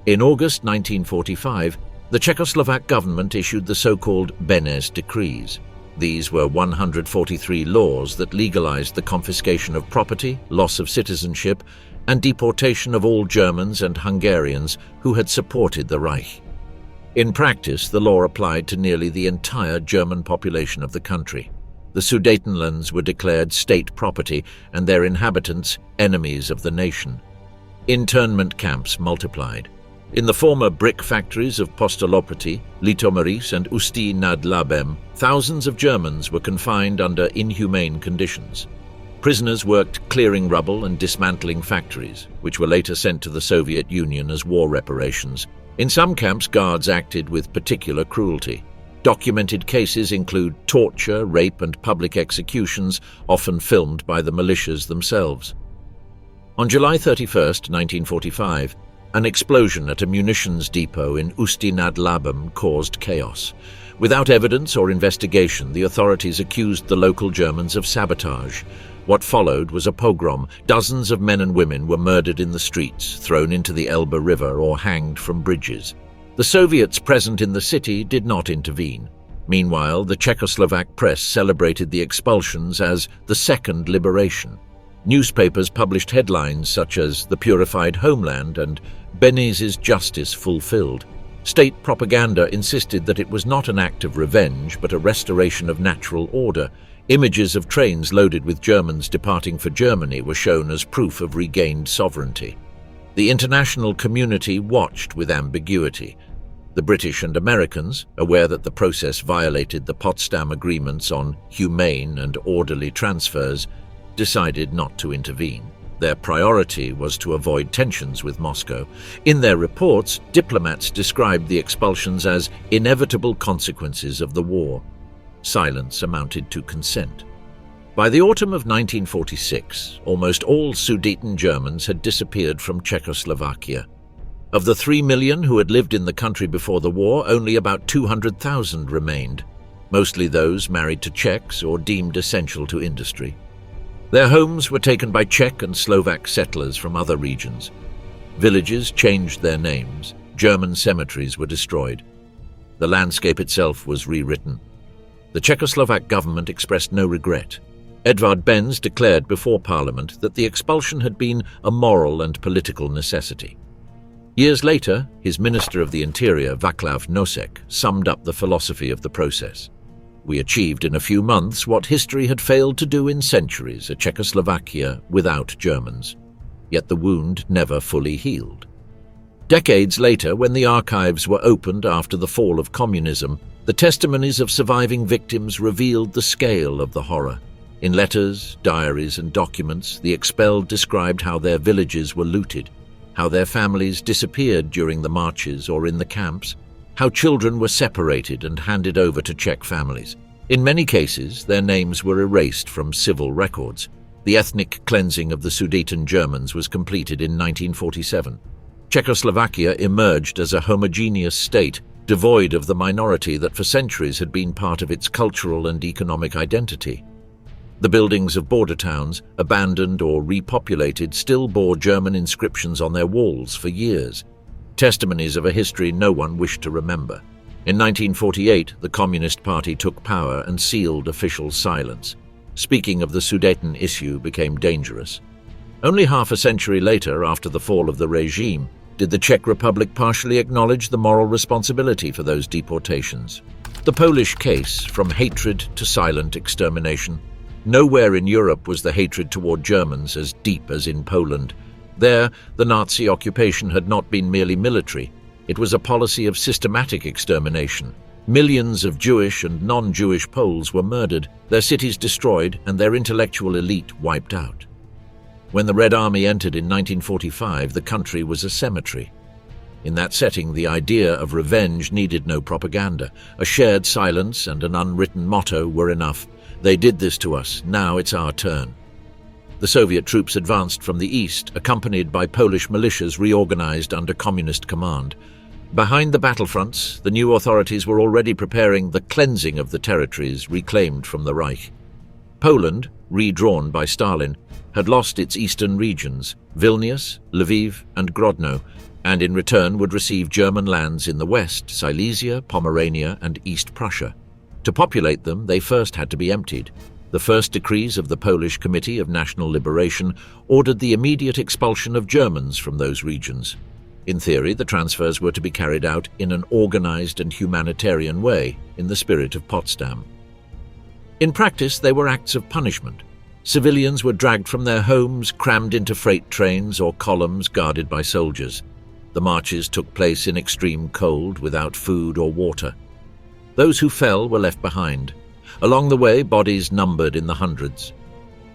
In August 1945, the Czechoslovak government issued the so-called Beneš decrees. These were 143 laws that legalized the confiscation of property, loss of citizenship, and deportation of all Germans and Hungarians who had supported the Reich. In practice, the law applied to nearly the entire German population of the country. The Sudetenlands were declared state property and their inhabitants enemies of the nation. Internment camps multiplied. In the former brick factories of Postolopati, Litoměřice and Ústí nad Labem, thousands of Germans were confined under inhumane conditions. Prisoners worked clearing rubble and dismantling factories, which were later sent to the Soviet Union as war reparations. In some camps, guards acted with particular cruelty. Documented cases include torture, rape, and public executions, often filmed by the militias themselves. On July 31, 1945, an explosion at a munitions depot in Ústí nad Labem caused chaos. Without evidence or investigation, the authorities accused the local Germans of sabotage. What followed was a pogrom. Dozens of men and women were murdered in the streets, thrown into the Elbe River, or hanged from bridges. The Soviets present in the city did not intervene. Meanwhile, the Czechoslovak press celebrated the expulsions as the Second Liberation. Newspapers published headlines such as "The Purified Homeland" and "Beneš's Justice Fulfilled." State propaganda insisted that it was not an act of revenge, but a restoration of natural order. Images of trains loaded with Germans departing for Germany were shown as proof of regained sovereignty. The international community watched with ambiguity. The British and Americans, aware that the process violated the Potsdam agreements on humane and orderly transfers, decided not to intervene. Their priority was to avoid tensions with Moscow. In their reports, diplomats described the expulsions as inevitable consequences of the war. Silence amounted to consent. By the autumn of 1946, almost all Sudeten Germans had disappeared from Czechoslovakia. Of the 3 million who had lived in the country before the war, only about 200,000 remained, mostly those married to Czechs or deemed essential to industry. Their homes were taken by Czech and Slovak settlers from other regions. Villages changed their names. German cemeteries were destroyed. The landscape itself was rewritten. The Czechoslovak government expressed no regret. Edvard Benz declared before Parliament that the expulsion had been a moral and political necessity. Years later, his Minister of the Interior, Václav Nosek, summed up the philosophy of the process. "We achieved in a few months what history had failed to do in centuries, a Czechoslovakia without Germans. Yet the wound never fully healed." Decades later, when the archives were opened after the fall of communism, the testimonies of surviving victims revealed the scale of the horror. In letters, diaries, and documents, the expelled described how their villages were looted, how their families disappeared during the marches or in the camps, how children were separated and handed over to Czech families. In many cases, their names were erased from civil records. The ethnic cleansing of the Sudeten Germans was completed in 1947. Czechoslovakia emerged as a homogeneous state, devoid of the minority that for centuries had been part of its cultural and economic identity. The buildings of border towns, abandoned or repopulated, still bore German inscriptions on their walls for years, testimonies of a history no one wished to remember. In 1948, the Communist Party took power and sealed official silence. Speaking of the Sudeten issue became dangerous. Only half a century later, after the fall of the regime, did the Czech Republic partially acknowledge the moral responsibility for those deportations. The Polish case, from hatred to silent extermination. Nowhere in Europe was the hatred toward Germans as deep as in Poland. There, the Nazi occupation had not been merely military. It was a policy of systematic extermination. Millions of Jewish and non-Jewish Poles were murdered, their cities destroyed, and their intellectual elite wiped out. When the Red Army entered in 1945, the country was a cemetery. In that setting, the idea of revenge needed no propaganda. A shared silence and an unwritten motto were enough. They did this to us, now it's our turn. The Soviet troops advanced from the east, accompanied by Polish militias reorganized under communist command. Behind the battlefronts, the new authorities were already preparing the cleansing of the territories reclaimed from the Reich. Poland, redrawn by Stalin, had lost its eastern regions, Vilnius, Lviv, and Grodno, and in return would receive German lands in the west, Silesia, Pomerania, and East Prussia. To populate them, they first had to be emptied. The first decrees of the Polish Committee of National Liberation ordered the immediate expulsion of Germans from those regions. In theory, the transfers were to be carried out in an organized and humanitarian way, in the spirit of Potsdam. In practice, they were acts of punishment. Civilians were dragged from their homes, crammed into freight trains or columns guarded by soldiers. The marches took place in extreme cold, without food or water. Those who fell were left behind. Along the way, bodies numbered in the hundreds.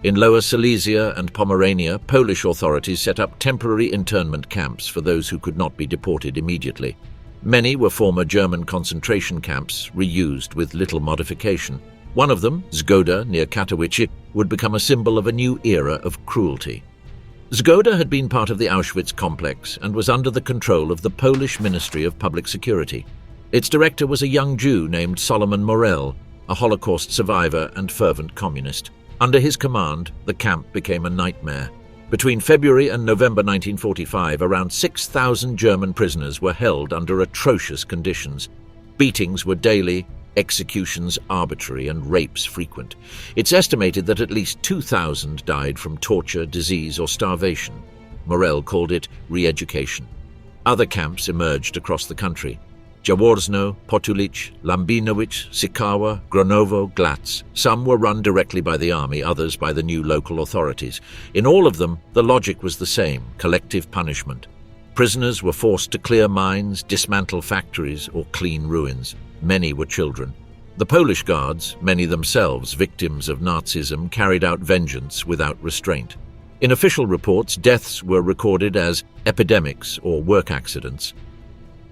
In Lower Silesia and Pomerania, Polish authorities set up temporary internment camps for those who could not be deported immediately. Many were former German concentration camps, reused with little modification. One of them, Zgoda near Katowice, would become a symbol of a new era of cruelty. Zgoda had been part of the Auschwitz complex and was under the control of the Polish Ministry of Public Security. Its director was a young Jew named Solomon Morel, a Holocaust survivor and fervent communist. Under his command, the camp became a nightmare. Between February and November 1945, around 6,000 German prisoners were held under atrocious conditions. Beatings were daily, executions arbitrary, and rapes frequent. It's estimated that at least 2,000 died from torture, disease, or starvation. Morel called it re-education. Other camps emerged across the country. Jaworzno, Potulic, Lambinowic, Sikawa, Gronowo, Glatz. Some were run directly by the army, others by the new local authorities. In all of them, the logic was the same: collective punishment. Prisoners were forced to clear mines, dismantle factories, or clean ruins. Many were children. The Polish guards, many themselves victims of Nazism, carried out vengeance without restraint. In official reports, deaths were recorded as epidemics or work accidents.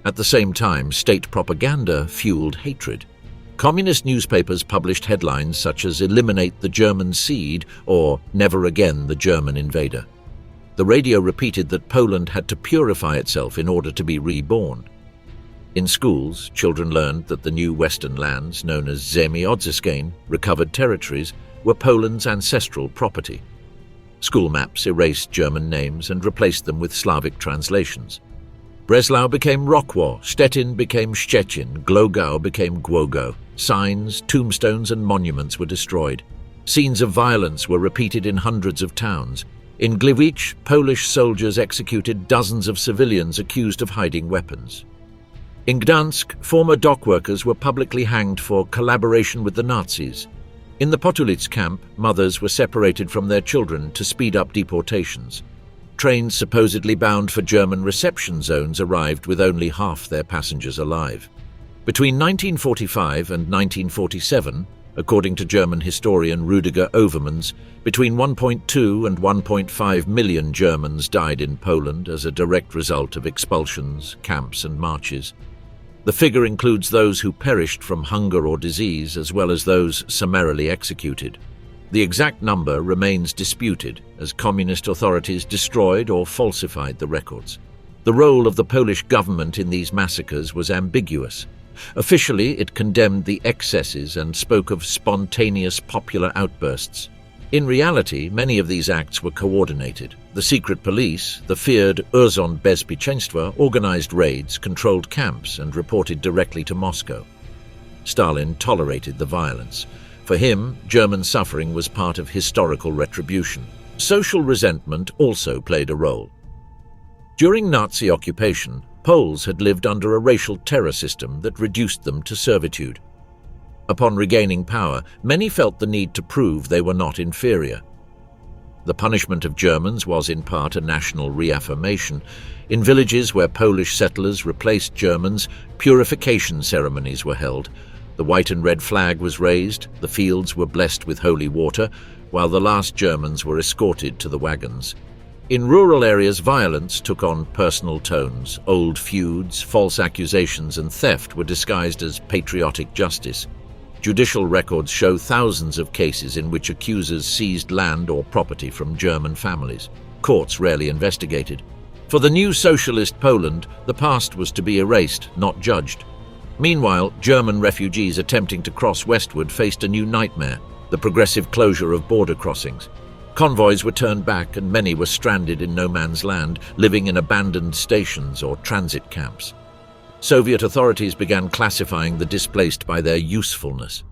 At the same time, state propaganda fueled hatred. Communist newspapers published headlines such as "Eliminate the German Seed" or "Never Again the German Invader." The radio repeated that Poland had to purify itself in order to be reborn. In schools, children learned that the new Western lands, known as Ziemi Odzyskain, recovered territories, were Poland's ancestral property. School maps erased German names and replaced them with Slavic translations. Breslau became Rokwo, Stettin became Szczecin, Glogau became Gwogo. Signs, tombstones and monuments were destroyed. Scenes of violence were repeated in hundreds of towns. In Gliwice, Polish soldiers executed dozens of civilians accused of hiding weapons. In Gdansk, former dock workers were publicly hanged for collaboration with the Nazis. In the Potulic camp, mothers were separated from their children to speed up deportations. Trains supposedly bound for German reception zones arrived with only half their passengers alive. Between 1945 and 1947, according to German historian Rüdiger Overmans, between 1.2 and 1.5 million Germans died in Poland as a direct result of expulsions, camps and marches. The figure includes those who perished from hunger or disease, as well as those summarily executed. The exact number remains disputed, as communist authorities destroyed or falsified the records. The role of the Polish government in these massacres was ambiguous. Officially, it condemned the excesses and spoke of spontaneous popular outbursts. In reality, many of these acts were coordinated. The secret police, the feared Urzon Bezpieczeństwa, organized raids, controlled camps, and reported directly to Moscow. Stalin tolerated the violence. For him, German suffering was part of historical retribution. Social resentment also played a role. During Nazi occupation, Poles had lived under a racial terror system that reduced them to servitude. Upon regaining power, many felt the need to prove they were not inferior. The punishment of Germans was in part a national reaffirmation. In villages where Polish settlers replaced Germans, purification ceremonies were held. The white and red flag was raised, the fields were blessed with holy water, while the last Germans were escorted to the wagons. In rural areas, violence took on personal tones. Old feuds, false accusations, and theft were disguised as patriotic justice. Judicial records show thousands of cases in which accusers seized land or property from German families. Courts rarely investigated. For the new socialist Poland, the past was to be erased, not judged. Meanwhile, German refugees attempting to cross westward faced a new nightmare: the progressive closure of border crossings. Convoys were turned back and many were stranded in no man's land, living in abandoned stations or transit camps. Soviet authorities began classifying the displaced by their usefulness.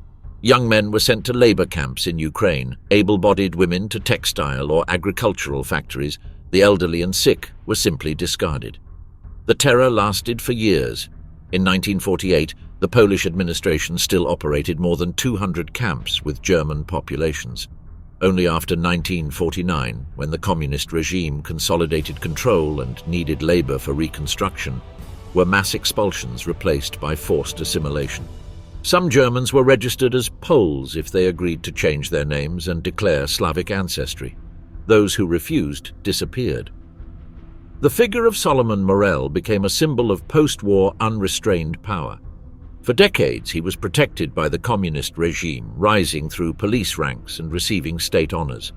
Young men were sent to labor camps in Ukraine, able-bodied women to textile or agricultural factories. The elderly and sick were simply discarded. The terror lasted for years. In 1948, the Polish administration still operated more than 200 camps with German populations. Only after 1949, when the communist regime consolidated control and needed labor for reconstruction, were mass expulsions replaced by forced assimilation. Some Germans were registered as Poles if they agreed to change their names and declare Slavic ancestry. Those who refused disappeared. The figure of Solomon Morel became a symbol of post-war unrestrained power. For decades, he was protected by the communist regime, rising through police ranks and receiving state honors.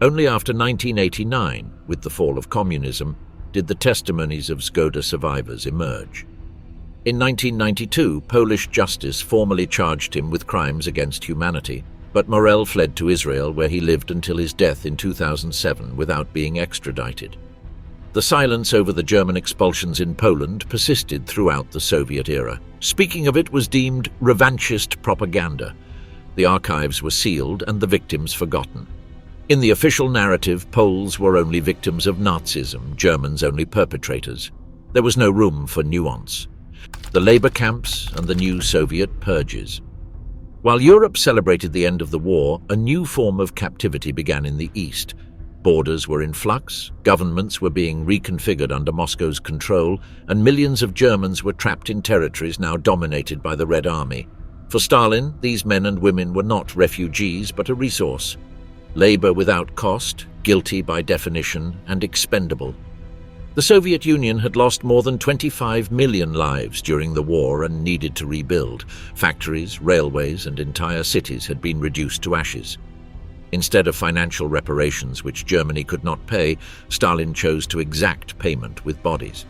Only after 1989, with the fall of communism, did the testimonies of Zgoda survivors emerge. In 1992, Polish justice formally charged him with crimes against humanity, but Morel fled to Israel, where he lived until his death in 2007 without being extradited. The silence over the German expulsions in Poland persisted throughout the Soviet era. Speaking of it was deemed revanchist propaganda. The archives were sealed and the victims forgotten. In the official narrative, Poles were only victims of Nazism, Germans only perpetrators. There was no room for nuance. The labor camps and the new Soviet purges. While Europe celebrated the end of the war, a new form of captivity began in the East. Borders were in flux, governments were being reconfigured under Moscow's control, and millions of Germans were trapped in territories now dominated by the Red Army. For Stalin, these men and women were not refugees but a resource. Labor without cost, guilty by definition, and expendable. The Soviet Union had lost more than 25 million lives during the war and needed to rebuild. Factories, railways, and entire cities had been reduced to ashes. Instead of financial reparations which Germany could not pay, Stalin chose to exact payment with bodies.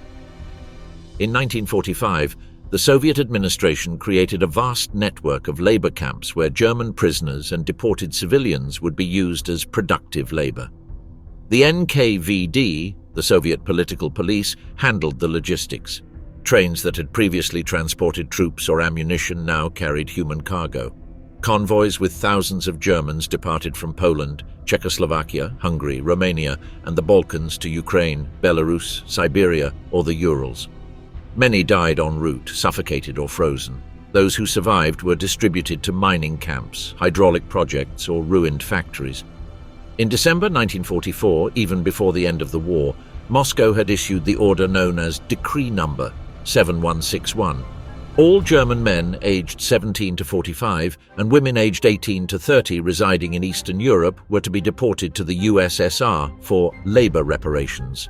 In 1945, the Soviet administration created a vast network of labor camps where German prisoners and deported civilians would be used as productive labor. The NKVD, the Soviet political police, handled the logistics. Trains that had previously transported troops or ammunition now carried human cargo. Convoys with thousands of Germans departed from Poland, Czechoslovakia, Hungary, Romania, and the Balkans to Ukraine, Belarus, Siberia, or the Urals. Many died en route, suffocated or frozen. Those who survived were distributed to mining camps, hydraulic projects, or ruined factories. In December 1944, even before the end of the war, Moscow had issued the order known as Decree Number 7161. All German men aged 17 to 45 and women aged 18 to 30 residing in Eastern Europe were to be deported to the USSR for labor reparations.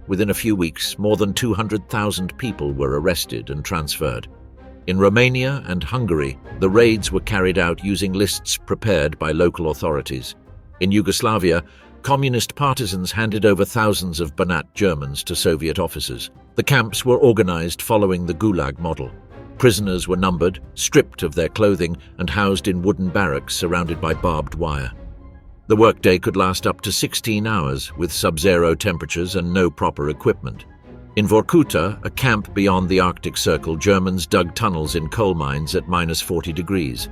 Within a few weeks, more than 200,000 people were arrested and transferred. In Romania and Hungary, the raids were carried out using lists prepared by local authorities. In Yugoslavia, communist partisans handed over thousands of Banat Germans to Soviet officers. The camps were organized following the Gulag model. Prisoners were numbered, stripped of their clothing, and housed in wooden barracks surrounded by barbed wire. The workday could last up to 16 hours, with sub-zero temperatures and no proper equipment. In Vorkuta, a camp beyond the Arctic Circle, Germans dug tunnels in coal mines at -40 degrees.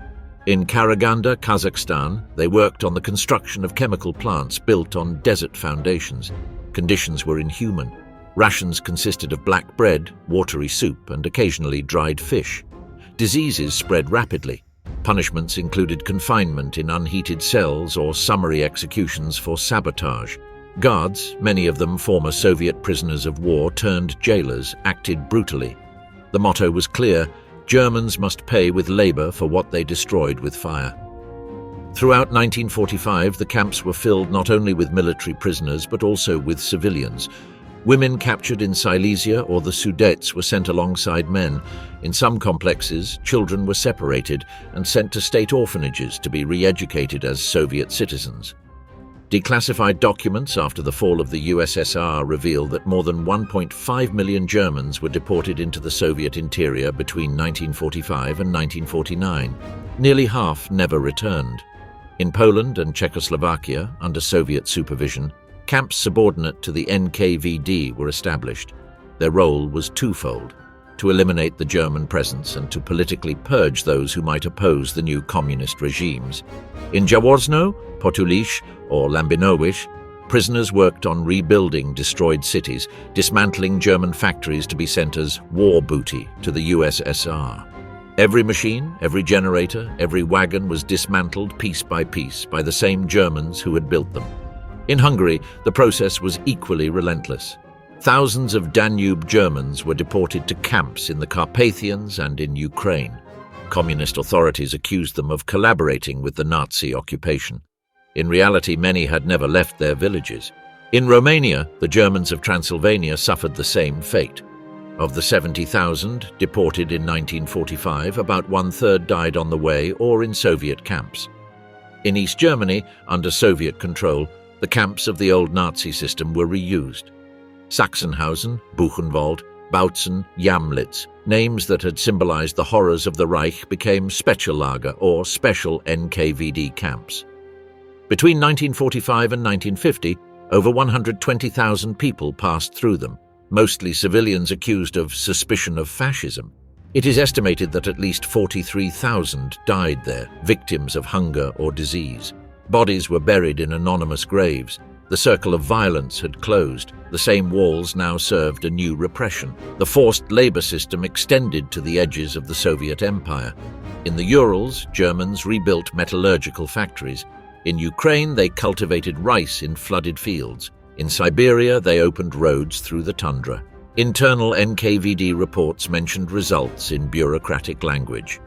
In Karaganda, Kazakhstan, they worked on the construction of chemical plants built on desert foundations. Conditions were inhuman. Rations consisted of black bread, watery soup, and occasionally dried fish. Diseases spread rapidly. Punishments included confinement in unheated cells or summary executions for sabotage. Guards, many of them former Soviet prisoners of war turned jailers, acted brutally. The motto was clear: Germans must pay with labor for what they destroyed with fire. Throughout 1945, the camps were filled not only with military prisoners but also with civilians. Women captured in Silesia or the Sudets were sent alongside men. In some complexes, children were separated and sent to state orphanages to be re-educated as Soviet citizens. Declassified documents after the fall of the USSR reveal that more than 1.5 million Germans were deported into the Soviet interior between 1945 and 1949. Nearly half never returned. In Poland and Czechoslovakia, under Soviet supervision, camps subordinate to the NKVD were established. Their role was twofold: to eliminate the German presence and to politically purge those who might oppose the new communist regimes. In Jaworzno, Potulish, or Lambinowice, prisoners worked on rebuilding destroyed cities, dismantling German factories to be sent as war booty to the USSR. Every machine, every generator, every wagon was dismantled piece by the same Germans who had built them. In Hungary, the process was equally relentless. Thousands of Danube Germans were deported to camps in the Carpathians and in Ukraine. Communist authorities accused them of collaborating with the Nazi occupation. In reality, many had never left their villages. In Romania, the Germans of Transylvania suffered the same fate. Of the 70,000 deported in 1945, about one-third died on the way or in Soviet camps. In East Germany, under Soviet control, the camps of the old Nazi system were reused. Sachsenhausen, Buchenwald, Bautzen, Jamlitz, names that had symbolized the horrors of the Reich, became Speziallager or special NKVD camps. Between 1945 and 1950, over 120,000 people passed through them, mostly civilians accused of suspicion of fascism. It is estimated that at least 43,000 died there, victims of hunger or disease. Bodies were buried in anonymous graves. The circle of violence had closed. The same walls now served a new repression. The forced labor system extended to the edges of the Soviet Empire. In the Urals, Germans rebuilt metallurgical factories. In Ukraine, they cultivated rice in flooded fields. In Siberia, they opened roads through the tundra. Internal NKVD reports mentioned results in bureaucratic language.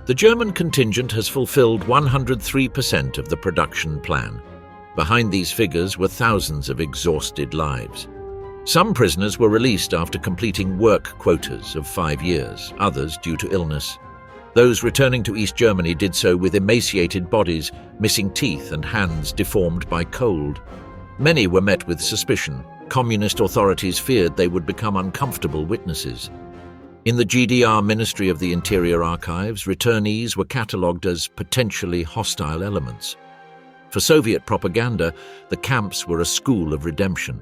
The German contingent has fulfilled 103% of the production plan. Behind these figures were thousands of exhausted lives. Some prisoners were released after completing work quotas of 5 years, others due to illness. Those returning to East Germany did so with emaciated bodies, missing teeth and hands deformed by cold. Many were met with suspicion. Communist authorities feared they would become uncomfortable witnesses. In the GDR Ministry of the Interior Archives, returnees were catalogued as potentially hostile elements. For Soviet propaganda, the camps were a school of redemption.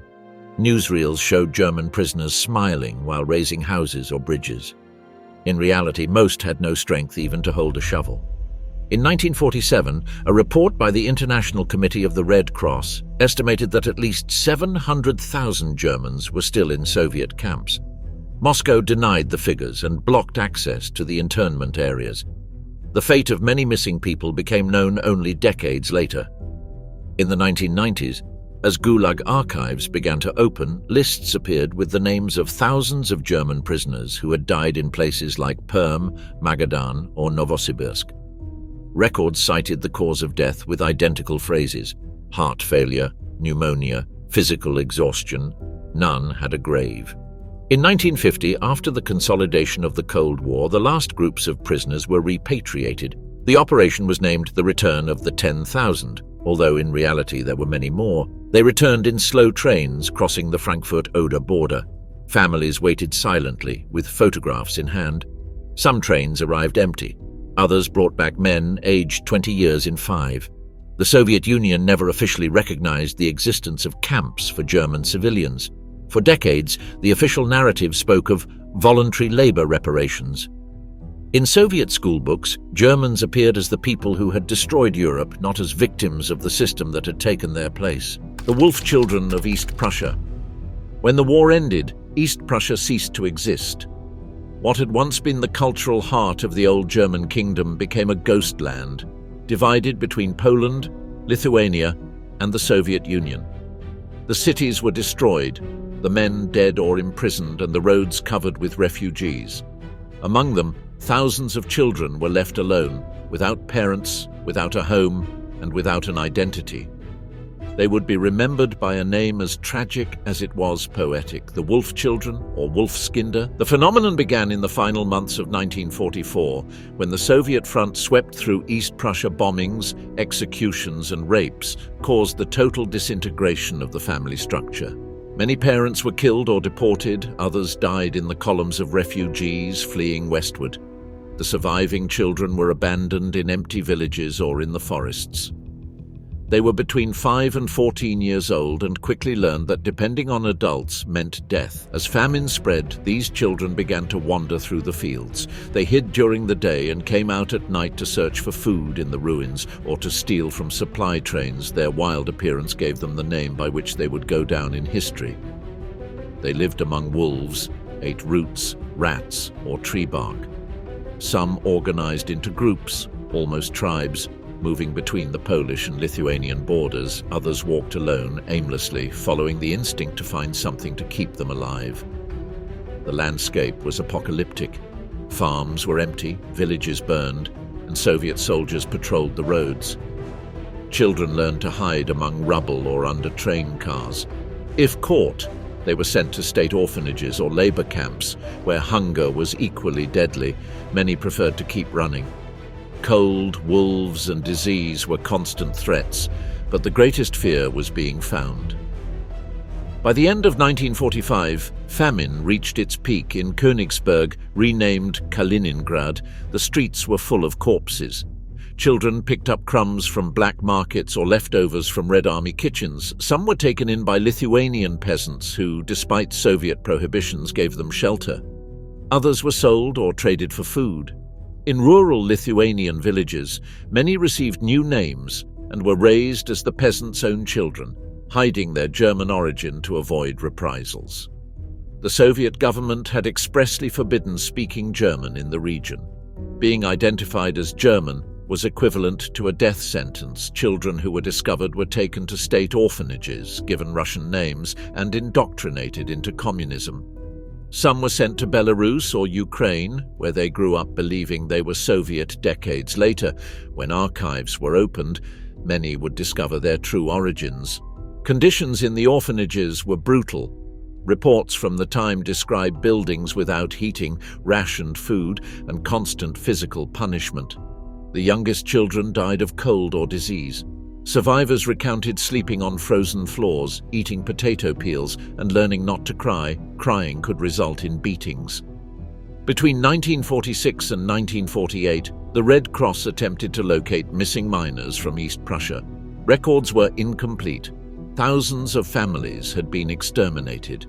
Newsreels showed German prisoners smiling while raising houses or bridges. In reality, most had no strength even to hold a shovel. In 1947, a report by the International Committee of the Red Cross estimated that at least 700,000 Germans were still in Soviet camps. Moscow denied the figures and blocked access to the internment areas. The fate of many missing people became known only decades later. In the 1990s, as Gulag archives began to open, lists appeared with the names of thousands of German prisoners who had died in places like Perm, Magadan, or Novosibirsk. Records cited the cause of death with identical phrases: heart failure, pneumonia, physical exhaustion. None had a grave. In 1950, after the consolidation of the Cold War, the last groups of prisoners were repatriated. The operation was named the Return of the 10,000, although in reality there were many more. They returned in slow trains crossing the Frankfurt-Oder border. Families waited silently, with photographs in hand. Some trains arrived empty. Others brought back men aged 20 years in 5. The Soviet Union never officially recognized the existence of camps for German civilians. For decades, the official narrative spoke of voluntary labor reparations. In Soviet schoolbooks, Germans appeared as the people who had destroyed Europe, not as victims of the system that had taken their place. The wolf children of East Prussia. When the war ended, East Prussia ceased to exist. What had once been the cultural heart of the old German kingdom became a ghost land, divided between Poland, Lithuania, and the Soviet Union. The cities were destroyed, the men dead or imprisoned, and the roads covered with refugees. Among them, thousands of children were left alone, without parents, without a home, and without an identity. They would be remembered by a name as tragic as it was poetic, the Wolf Children, or Wolfskinder. The phenomenon began in the final months of 1944, when the Soviet front swept through East Prussia. Bombings, executions, and rapes caused the total disintegration of the family structure. Many parents were killed or deported, others died in the columns of refugees fleeing westward. The surviving children were abandoned in empty villages or in the forests. They were between 5 and 14 years old and quickly learned that depending on adults meant death. As famine spread, these children began to wander through the fields. They hid during the day and came out at night to search for food in the ruins or to steal from supply trains. Their wild appearance gave them the name by which they would go down in history. They lived among wolves, ate roots, rats, or tree bark. Some organized into groups, almost tribes, moving between the Polish and Lithuanian borders. Others walked alone, aimlessly, following the instinct to find something to keep them alive. The landscape was apocalyptic. Farms were empty, villages burned, and Soviet soldiers patrolled the roads. Children learned to hide among rubble or under train cars. If caught, they were sent to state orphanages or labor camps, where hunger was equally deadly. Many preferred to keep running. Cold, wolves, and disease were constant threats, but the greatest fear was being found. By the end of 1945, famine reached its peak in Königsberg, renamed Kaliningrad. The streets were full of corpses. Children picked up crumbs from black markets or leftovers from Red Army kitchens. Some were taken in by Lithuanian peasants who, despite Soviet prohibitions, gave them shelter. Others were sold or traded for food. In rural Lithuanian villages, many received new names and were raised as the peasants' own children, hiding their German origin to avoid reprisals. The Soviet government had expressly forbidden speaking German in the region. Being identified as German was equivalent to a death sentence. Children who were discovered were taken to state orphanages, given Russian names, and indoctrinated into communism. Some were sent to Belarus or Ukraine, where they grew up believing they were Soviet. Decades later, when archives were opened, many would discover their true origins. Conditions in the orphanages were brutal. Reports from the time describe buildings without heating, rationed food, and constant physical punishment. The youngest children died of cold or disease. Survivors recounted sleeping on frozen floors, eating potato peels, and learning not to cry. Crying could result in beatings. Between 1946 and 1948, the Red Cross attempted to locate missing miners from East Prussia. Records were incomplete. Thousands of families had been exterminated.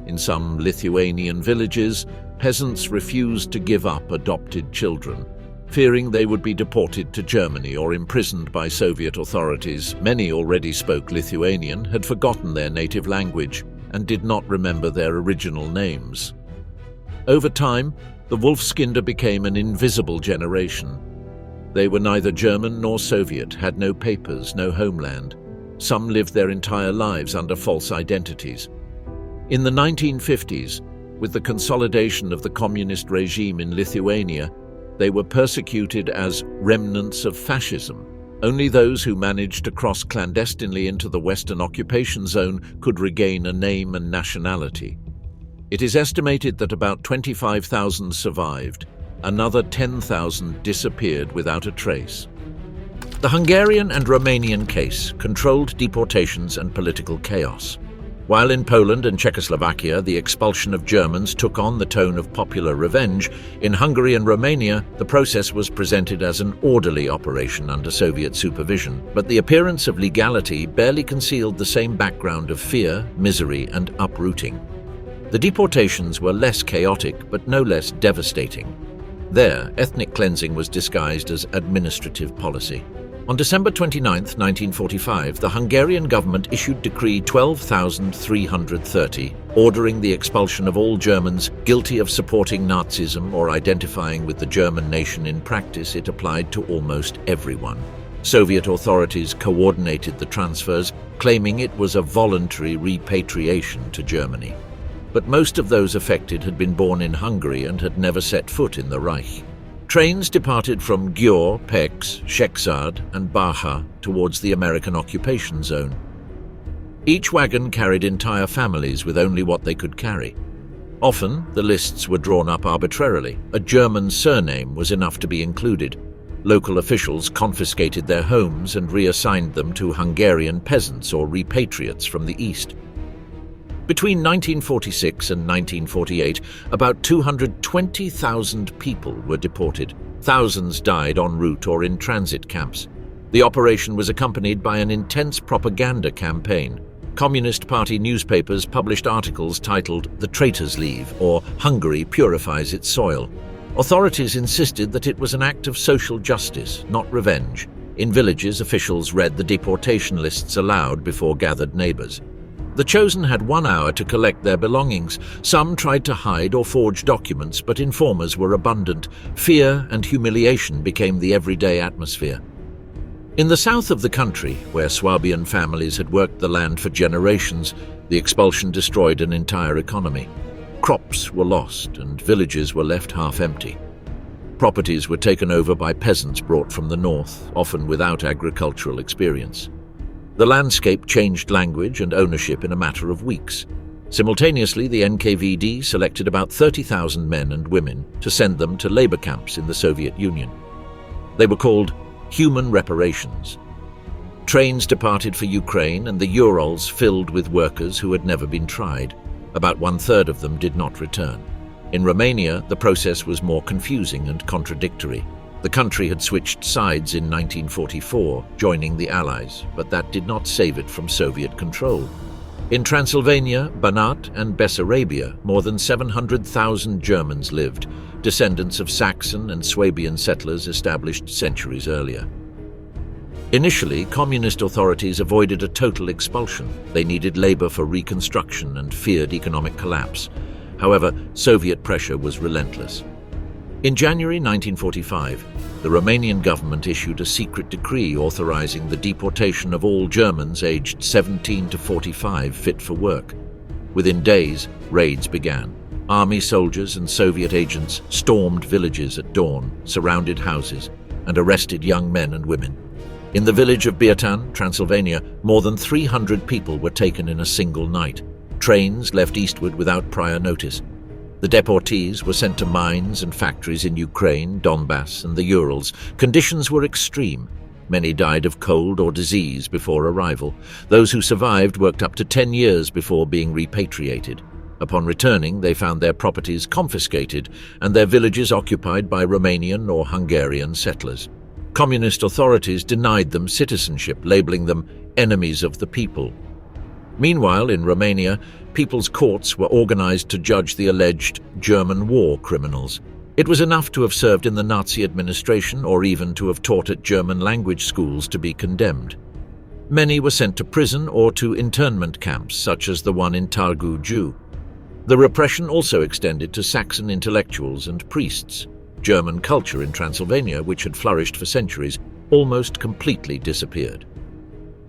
In some Lithuanian villages, peasants refused to give up adopted children, fearing they would be deported to Germany or imprisoned by Soviet authorities. Many already spoke Lithuanian, had forgotten their native language, and did not remember their original names. Over time, the Wolfskinder became an invisible generation. They were neither German nor Soviet, had no papers, no homeland. Some lived their entire lives under false identities. In the 1950s, with the consolidation of the communist regime in Lithuania, they were persecuted as remnants of fascism. Only those who managed to cross clandestinely into the Western occupation zone could regain a name and nationality. It is estimated that about 25,000 survived. Another 10,000 disappeared without a trace. The Hungarian and Romanian case controlled deportations and political chaos. While in Poland and Czechoslovakia, the expulsion of Germans took on the tone of popular revenge, in Hungary and Romania, the process was presented as an orderly operation under Soviet supervision, but the appearance of legality barely concealed the same background of fear, misery, and uprooting. The deportations were less chaotic, but no less devastating. There, ethnic cleansing was disguised as administrative policy. On December 29, 1945, the Hungarian government issued Decree 12,330, ordering the expulsion of all Germans guilty of supporting Nazism or identifying with the German nation. In practice, it applied to almost everyone. Soviet authorities coordinated the transfers, claiming it was a voluntary repatriation to Germany. But most of those affected had been born in Hungary and had never set foot in the Reich. Trains departed from Győr, Pécs, Szekszád, and Baja towards the American occupation zone. Each wagon carried entire families with only what they could carry. Often, the lists were drawn up arbitrarily. A German surname was enough to be included. Local officials confiscated their homes and reassigned them to Hungarian peasants or repatriates from the east. Between 1946 and 1948, about 220,000 people were deported. Thousands died en route or in transit camps. The operation was accompanied by an intense propaganda campaign. Communist Party newspapers published articles titled "The Traitors Leave" or "Hungary Purifies Its Soil." Authorities insisted that it was an act of social justice, not revenge. In villages, officials read the deportation lists aloud before gathered neighbors. The chosen had 1 hour to collect their belongings. Some tried to hide or forge documents, but informers were abundant. Fear and humiliation became the everyday atmosphere. In the south of the country, where Swabian families had worked the land for generations, the expulsion destroyed an entire economy. Crops were lost and villages were left half empty. Properties were taken over by peasants brought from the north, often without agricultural experience. The landscape changed language and ownership in a matter of weeks. Simultaneously, the NKVD selected about 30,000 men and women to send them to labor camps in the Soviet Union. They were called human reparations. Trains departed for Ukraine and the Urals filled with workers who had never been tried. About 1/3 of them did not return. In Romania, the process was more confusing and contradictory. The country had switched sides in 1944, joining the Allies, but that did not save it from Soviet control. In Transylvania, Banat, and Bessarabia, more than 700,000 Germans lived, descendants of Saxon and Swabian settlers established centuries earlier. Initially, communist authorities avoided a total expulsion. They needed labor for reconstruction and feared economic collapse. However, Soviet pressure was relentless. In January 1945, the Romanian government issued a secret decree authorizing the deportation of all Germans aged 17 to 45 fit for work. Within days, raids began. Army soldiers and Soviet agents stormed villages at dawn, surrounded houses, and arrested young men and women. In the village of Bietan, Transylvania, more than 300 people were taken in a single night. Trains left eastward without prior notice. The deportees were sent to mines and factories in Ukraine, Donbass, and the Urals. Conditions were extreme. Many died of cold or disease before arrival. Those who survived worked up to 10 years before being repatriated. Upon returning, they found their properties confiscated and their villages occupied by Romanian or Hungarian settlers. Communist authorities denied them citizenship, labeling them enemies of the people. Meanwhile, in Romania, people's courts were organized to judge the alleged German war criminals. It was enough to have served in the Nazi administration or even to have taught at German language schools to be condemned. Many were sent to prison or to internment camps, such as the one in Târgu Jiu. The repression also extended to Saxon intellectuals and priests. German culture in Transylvania, which had flourished for centuries, almost completely disappeared.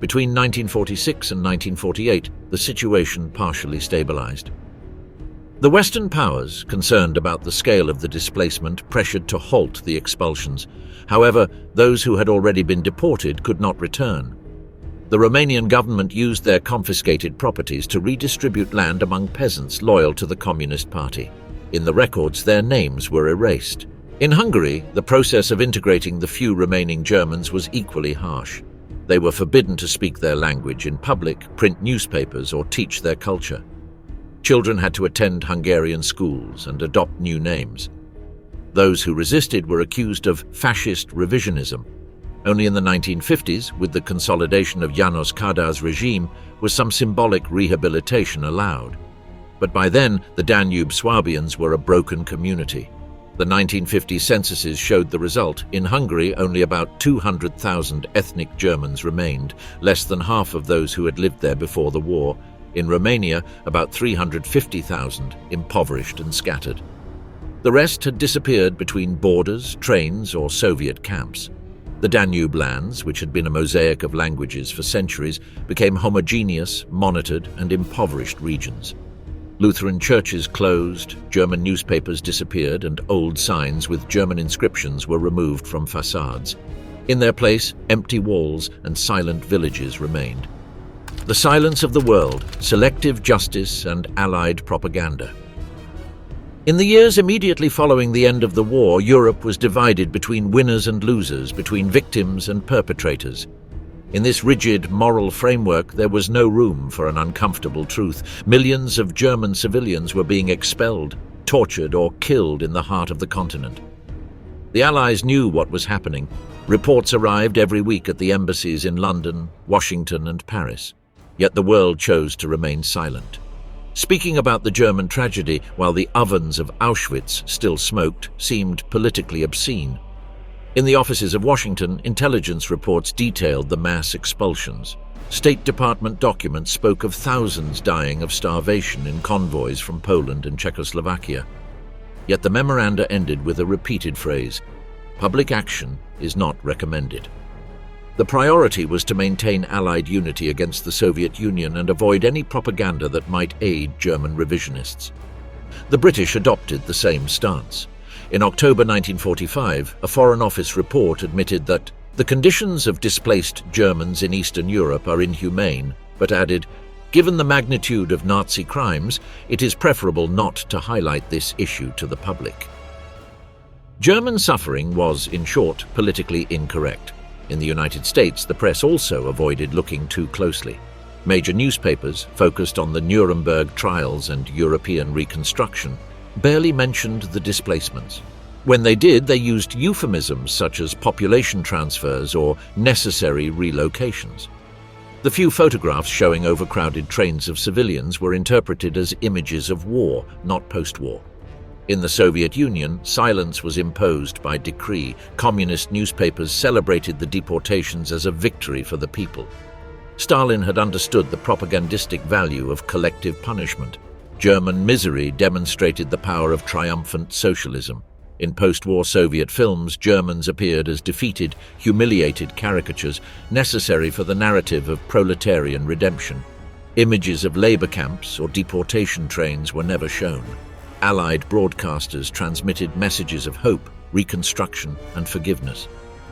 Between 1946 and 1948, the situation partially stabilized. The Western powers, concerned about the scale of the displacement, pressured to halt the expulsions. However, those who had already been deported could not return. The Romanian government used their confiscated properties to redistribute land among peasants loyal to the Communist Party. In the records, their names were erased. In Hungary, the process of integrating the few remaining Germans was equally harsh. They were forbidden to speak their language in public, print newspapers, or teach their culture. Children had to attend Hungarian schools and adopt new names. Those who resisted were accused of fascist revisionism. Only in the 1950s, with the consolidation of János Kádár's regime, was some symbolic rehabilitation allowed. But by then, the Danube Swabians were a broken community. The 1950 censuses showed the result. In Hungary, only about 200,000 ethnic Germans remained, less than half of those who had lived there before the war. In Romania, about 350,000, impoverished and scattered. The rest had disappeared between borders, trains, or Soviet camps. The Danube lands, which had been a mosaic of languages for centuries, became homogeneous, monitored, and impoverished regions. Lutheran churches closed, German newspapers disappeared, and old signs with German inscriptions were removed from facades. In their place, empty walls and silent villages remained. The silence of the world, selective justice, and Allied propaganda. In the years immediately following the end of the war, Europe was divided between winners and losers, between victims and perpetrators. In this rigid moral framework, there was no room for an uncomfortable truth. Millions of German civilians were being expelled, tortured, or killed in the heart of the continent. The Allies knew what was happening. Reports arrived every week at the embassies in London, Washington, and Paris. Yet the world chose to remain silent. Speaking about the German tragedy while the ovens of Auschwitz still smoked seemed politically obscene. In the offices of Washington, intelligence reports detailed the mass expulsions. State Department documents spoke of thousands dying of starvation in convoys from Poland and Czechoslovakia. Yet the memoranda ended with a repeated phrase: "Public action is not recommended." The priority was to maintain Allied unity against the Soviet Union and avoid any propaganda that might aid German revisionists. The British adopted the same stance. In October 1945, a Foreign Office report admitted that the conditions of displaced Germans in Eastern Europe are inhumane, but added, "Given the magnitude of Nazi crimes, it is preferable not to highlight this issue to the public." German suffering was, in short, politically incorrect. In the United States, the press also avoided looking too closely. Major newspapers, focused on the Nuremberg trials and European reconstruction, barely mentioned the displacements. When they did, they used euphemisms such as population transfers or necessary relocations. The few photographs showing overcrowded trains of civilians were interpreted as images of war, not post-war. In the Soviet Union, silence was imposed by decree. Communist newspapers celebrated the deportations as a victory for the people. Stalin had understood the propagandistic value of collective punishment. German misery demonstrated the power of triumphant socialism. In post-war Soviet films, Germans appeared as defeated, humiliated caricatures necessary for the narrative of proletarian redemption. Images of labor camps or deportation trains were never shown. Allied broadcasters transmitted messages of hope, reconstruction, and forgiveness.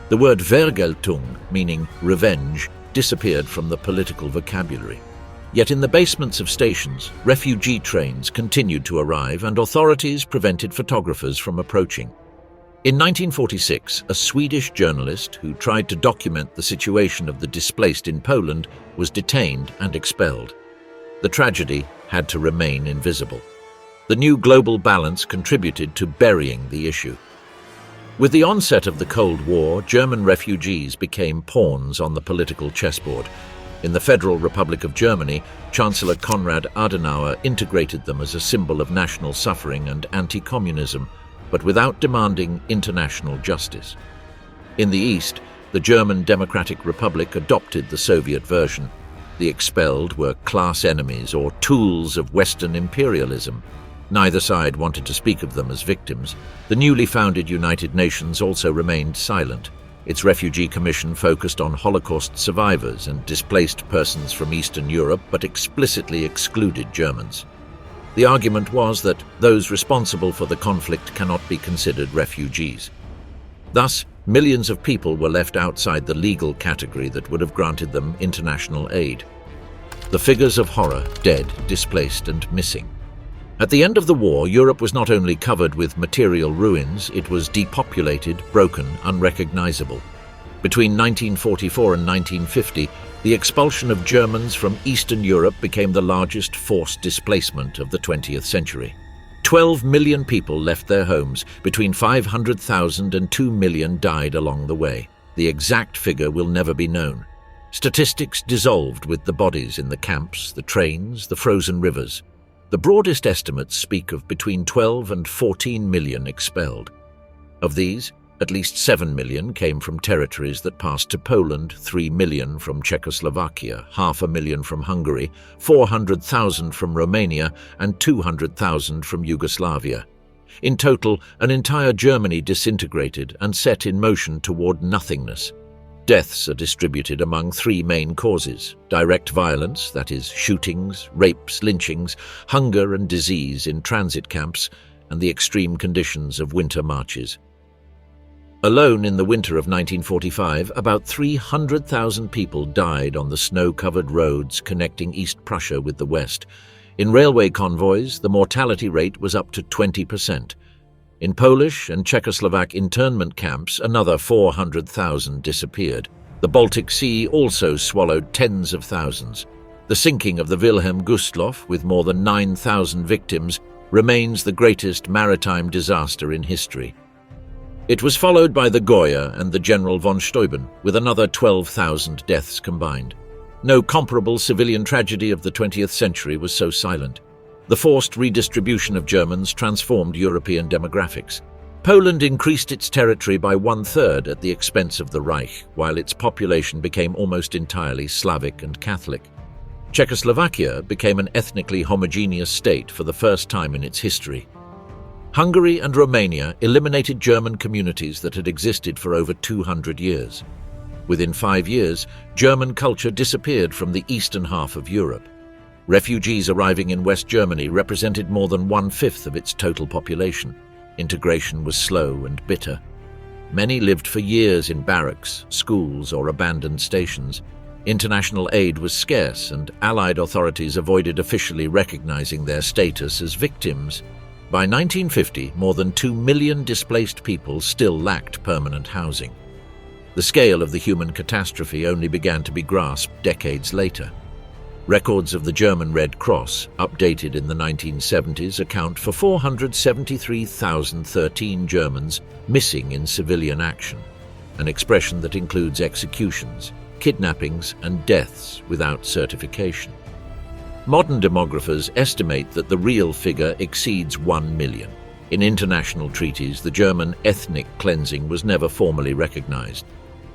The word Vergeltung, meaning revenge, disappeared from the political vocabulary. Yet in the basements of stations, refugee trains continued to arrive and authorities prevented photographers from approaching. In 1946, a Swedish journalist who tried to document the situation of the displaced in Poland was detained and expelled. The tragedy had to remain invisible. The new global balance contributed to burying the issue. With the onset of the Cold War, German refugees became pawns on the political chessboard. In the Federal Republic of Germany, Chancellor Konrad Adenauer integrated them as a symbol of national suffering and anti-communism, but without demanding international justice. In the East, the German Democratic Republic adopted the Soviet version. The expelled were class enemies or tools of Western imperialism. Neither side wanted to speak of them as victims. The newly founded United Nations also remained silent. Its Refugee Commission focused on Holocaust survivors and displaced persons from Eastern Europe, but explicitly excluded Germans. The argument was that those responsible for the conflict cannot be considered refugees. Thus, millions of people were left outside the legal category that would have granted them international aid. The figures of horror: dead, displaced, and missing. At the end of the war, Europe was not only covered with material ruins, it was depopulated, broken, unrecognizable. Between 1944 and 1950, the expulsion of Germans from Eastern Europe became the largest forced displacement of the 20th century. 12 million people left their homes, between 500,000 and 2 million died along the way. The exact figure will never be known. Statistics dissolved with the bodies in the camps, the trains, the frozen rivers. The broadest estimates speak of between 12 and 14 million expelled. Of these, at least 7 million came from territories that passed to Poland, 3 million from Czechoslovakia, 500,000 from Hungary, 400,000 from Romania, and 200,000 from Yugoslavia. In total, an entire Germany disintegrated and set in motion toward nothingness. Deaths are distributed among three main causes: direct violence, that is, shootings, rapes, lynchings, hunger and disease in transit camps, and the extreme conditions of winter marches. Alone in the winter of 1945, about 300,000 people died on the snow-covered roads connecting East Prussia with the West. In railway convoys, the mortality rate was up to 20%. In Polish and Czechoslovak internment camps, another 400,000 disappeared. The Baltic Sea also swallowed tens of thousands. The sinking of the Wilhelm Gustloff, with more than 9,000 victims, remains the greatest maritime disaster in history. It was followed by the Goya and the General von Steuben, with another 12,000 deaths combined. No comparable civilian tragedy of the 20th century was so silent. The forced redistribution of Germans transformed European demographics. Poland increased its territory by 1/3 at the expense of the Reich, while its population became almost entirely Slavic and Catholic. Czechoslovakia became an ethnically homogeneous state for the first time in its history. Hungary and Romania eliminated German communities that had existed for over 200 years. Within 5 years, German culture disappeared from the eastern half of Europe. Refugees arriving in West Germany represented more than 1/5 of its total population. Integration was slow and bitter. Many lived for years in barracks, schools, or abandoned stations. International aid was scarce, and Allied authorities avoided officially recognizing their status as victims. By 1950, more than 2 million displaced people still lacked permanent housing. The scale of the human catastrophe only began to be grasped decades later. Records of the German Red Cross, updated in the 1970s, account for 473,013 Germans missing in civilian action, an expression that includes executions, kidnappings, and deaths without certification. Modern demographers estimate that the real figure exceeds 1 million. In international treaties, the German ethnic cleansing was never formally recognized.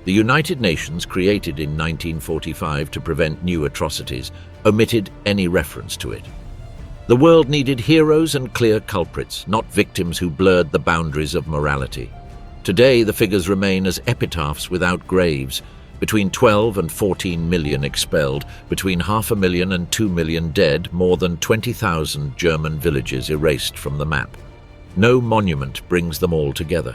The United Nations, created in 1945 to prevent new atrocities, omitted any reference to it. The world needed heroes and clear culprits, not victims who blurred the boundaries of morality. Today, the figures remain as epitaphs without graves. Between 12 and 14 million expelled, between 500,000 and 2 million dead, more than 20,000 German villages erased from the map. No monument brings them all together.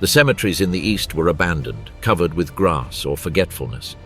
The cemeteries in the east were abandoned, covered with grass or forgetfulness.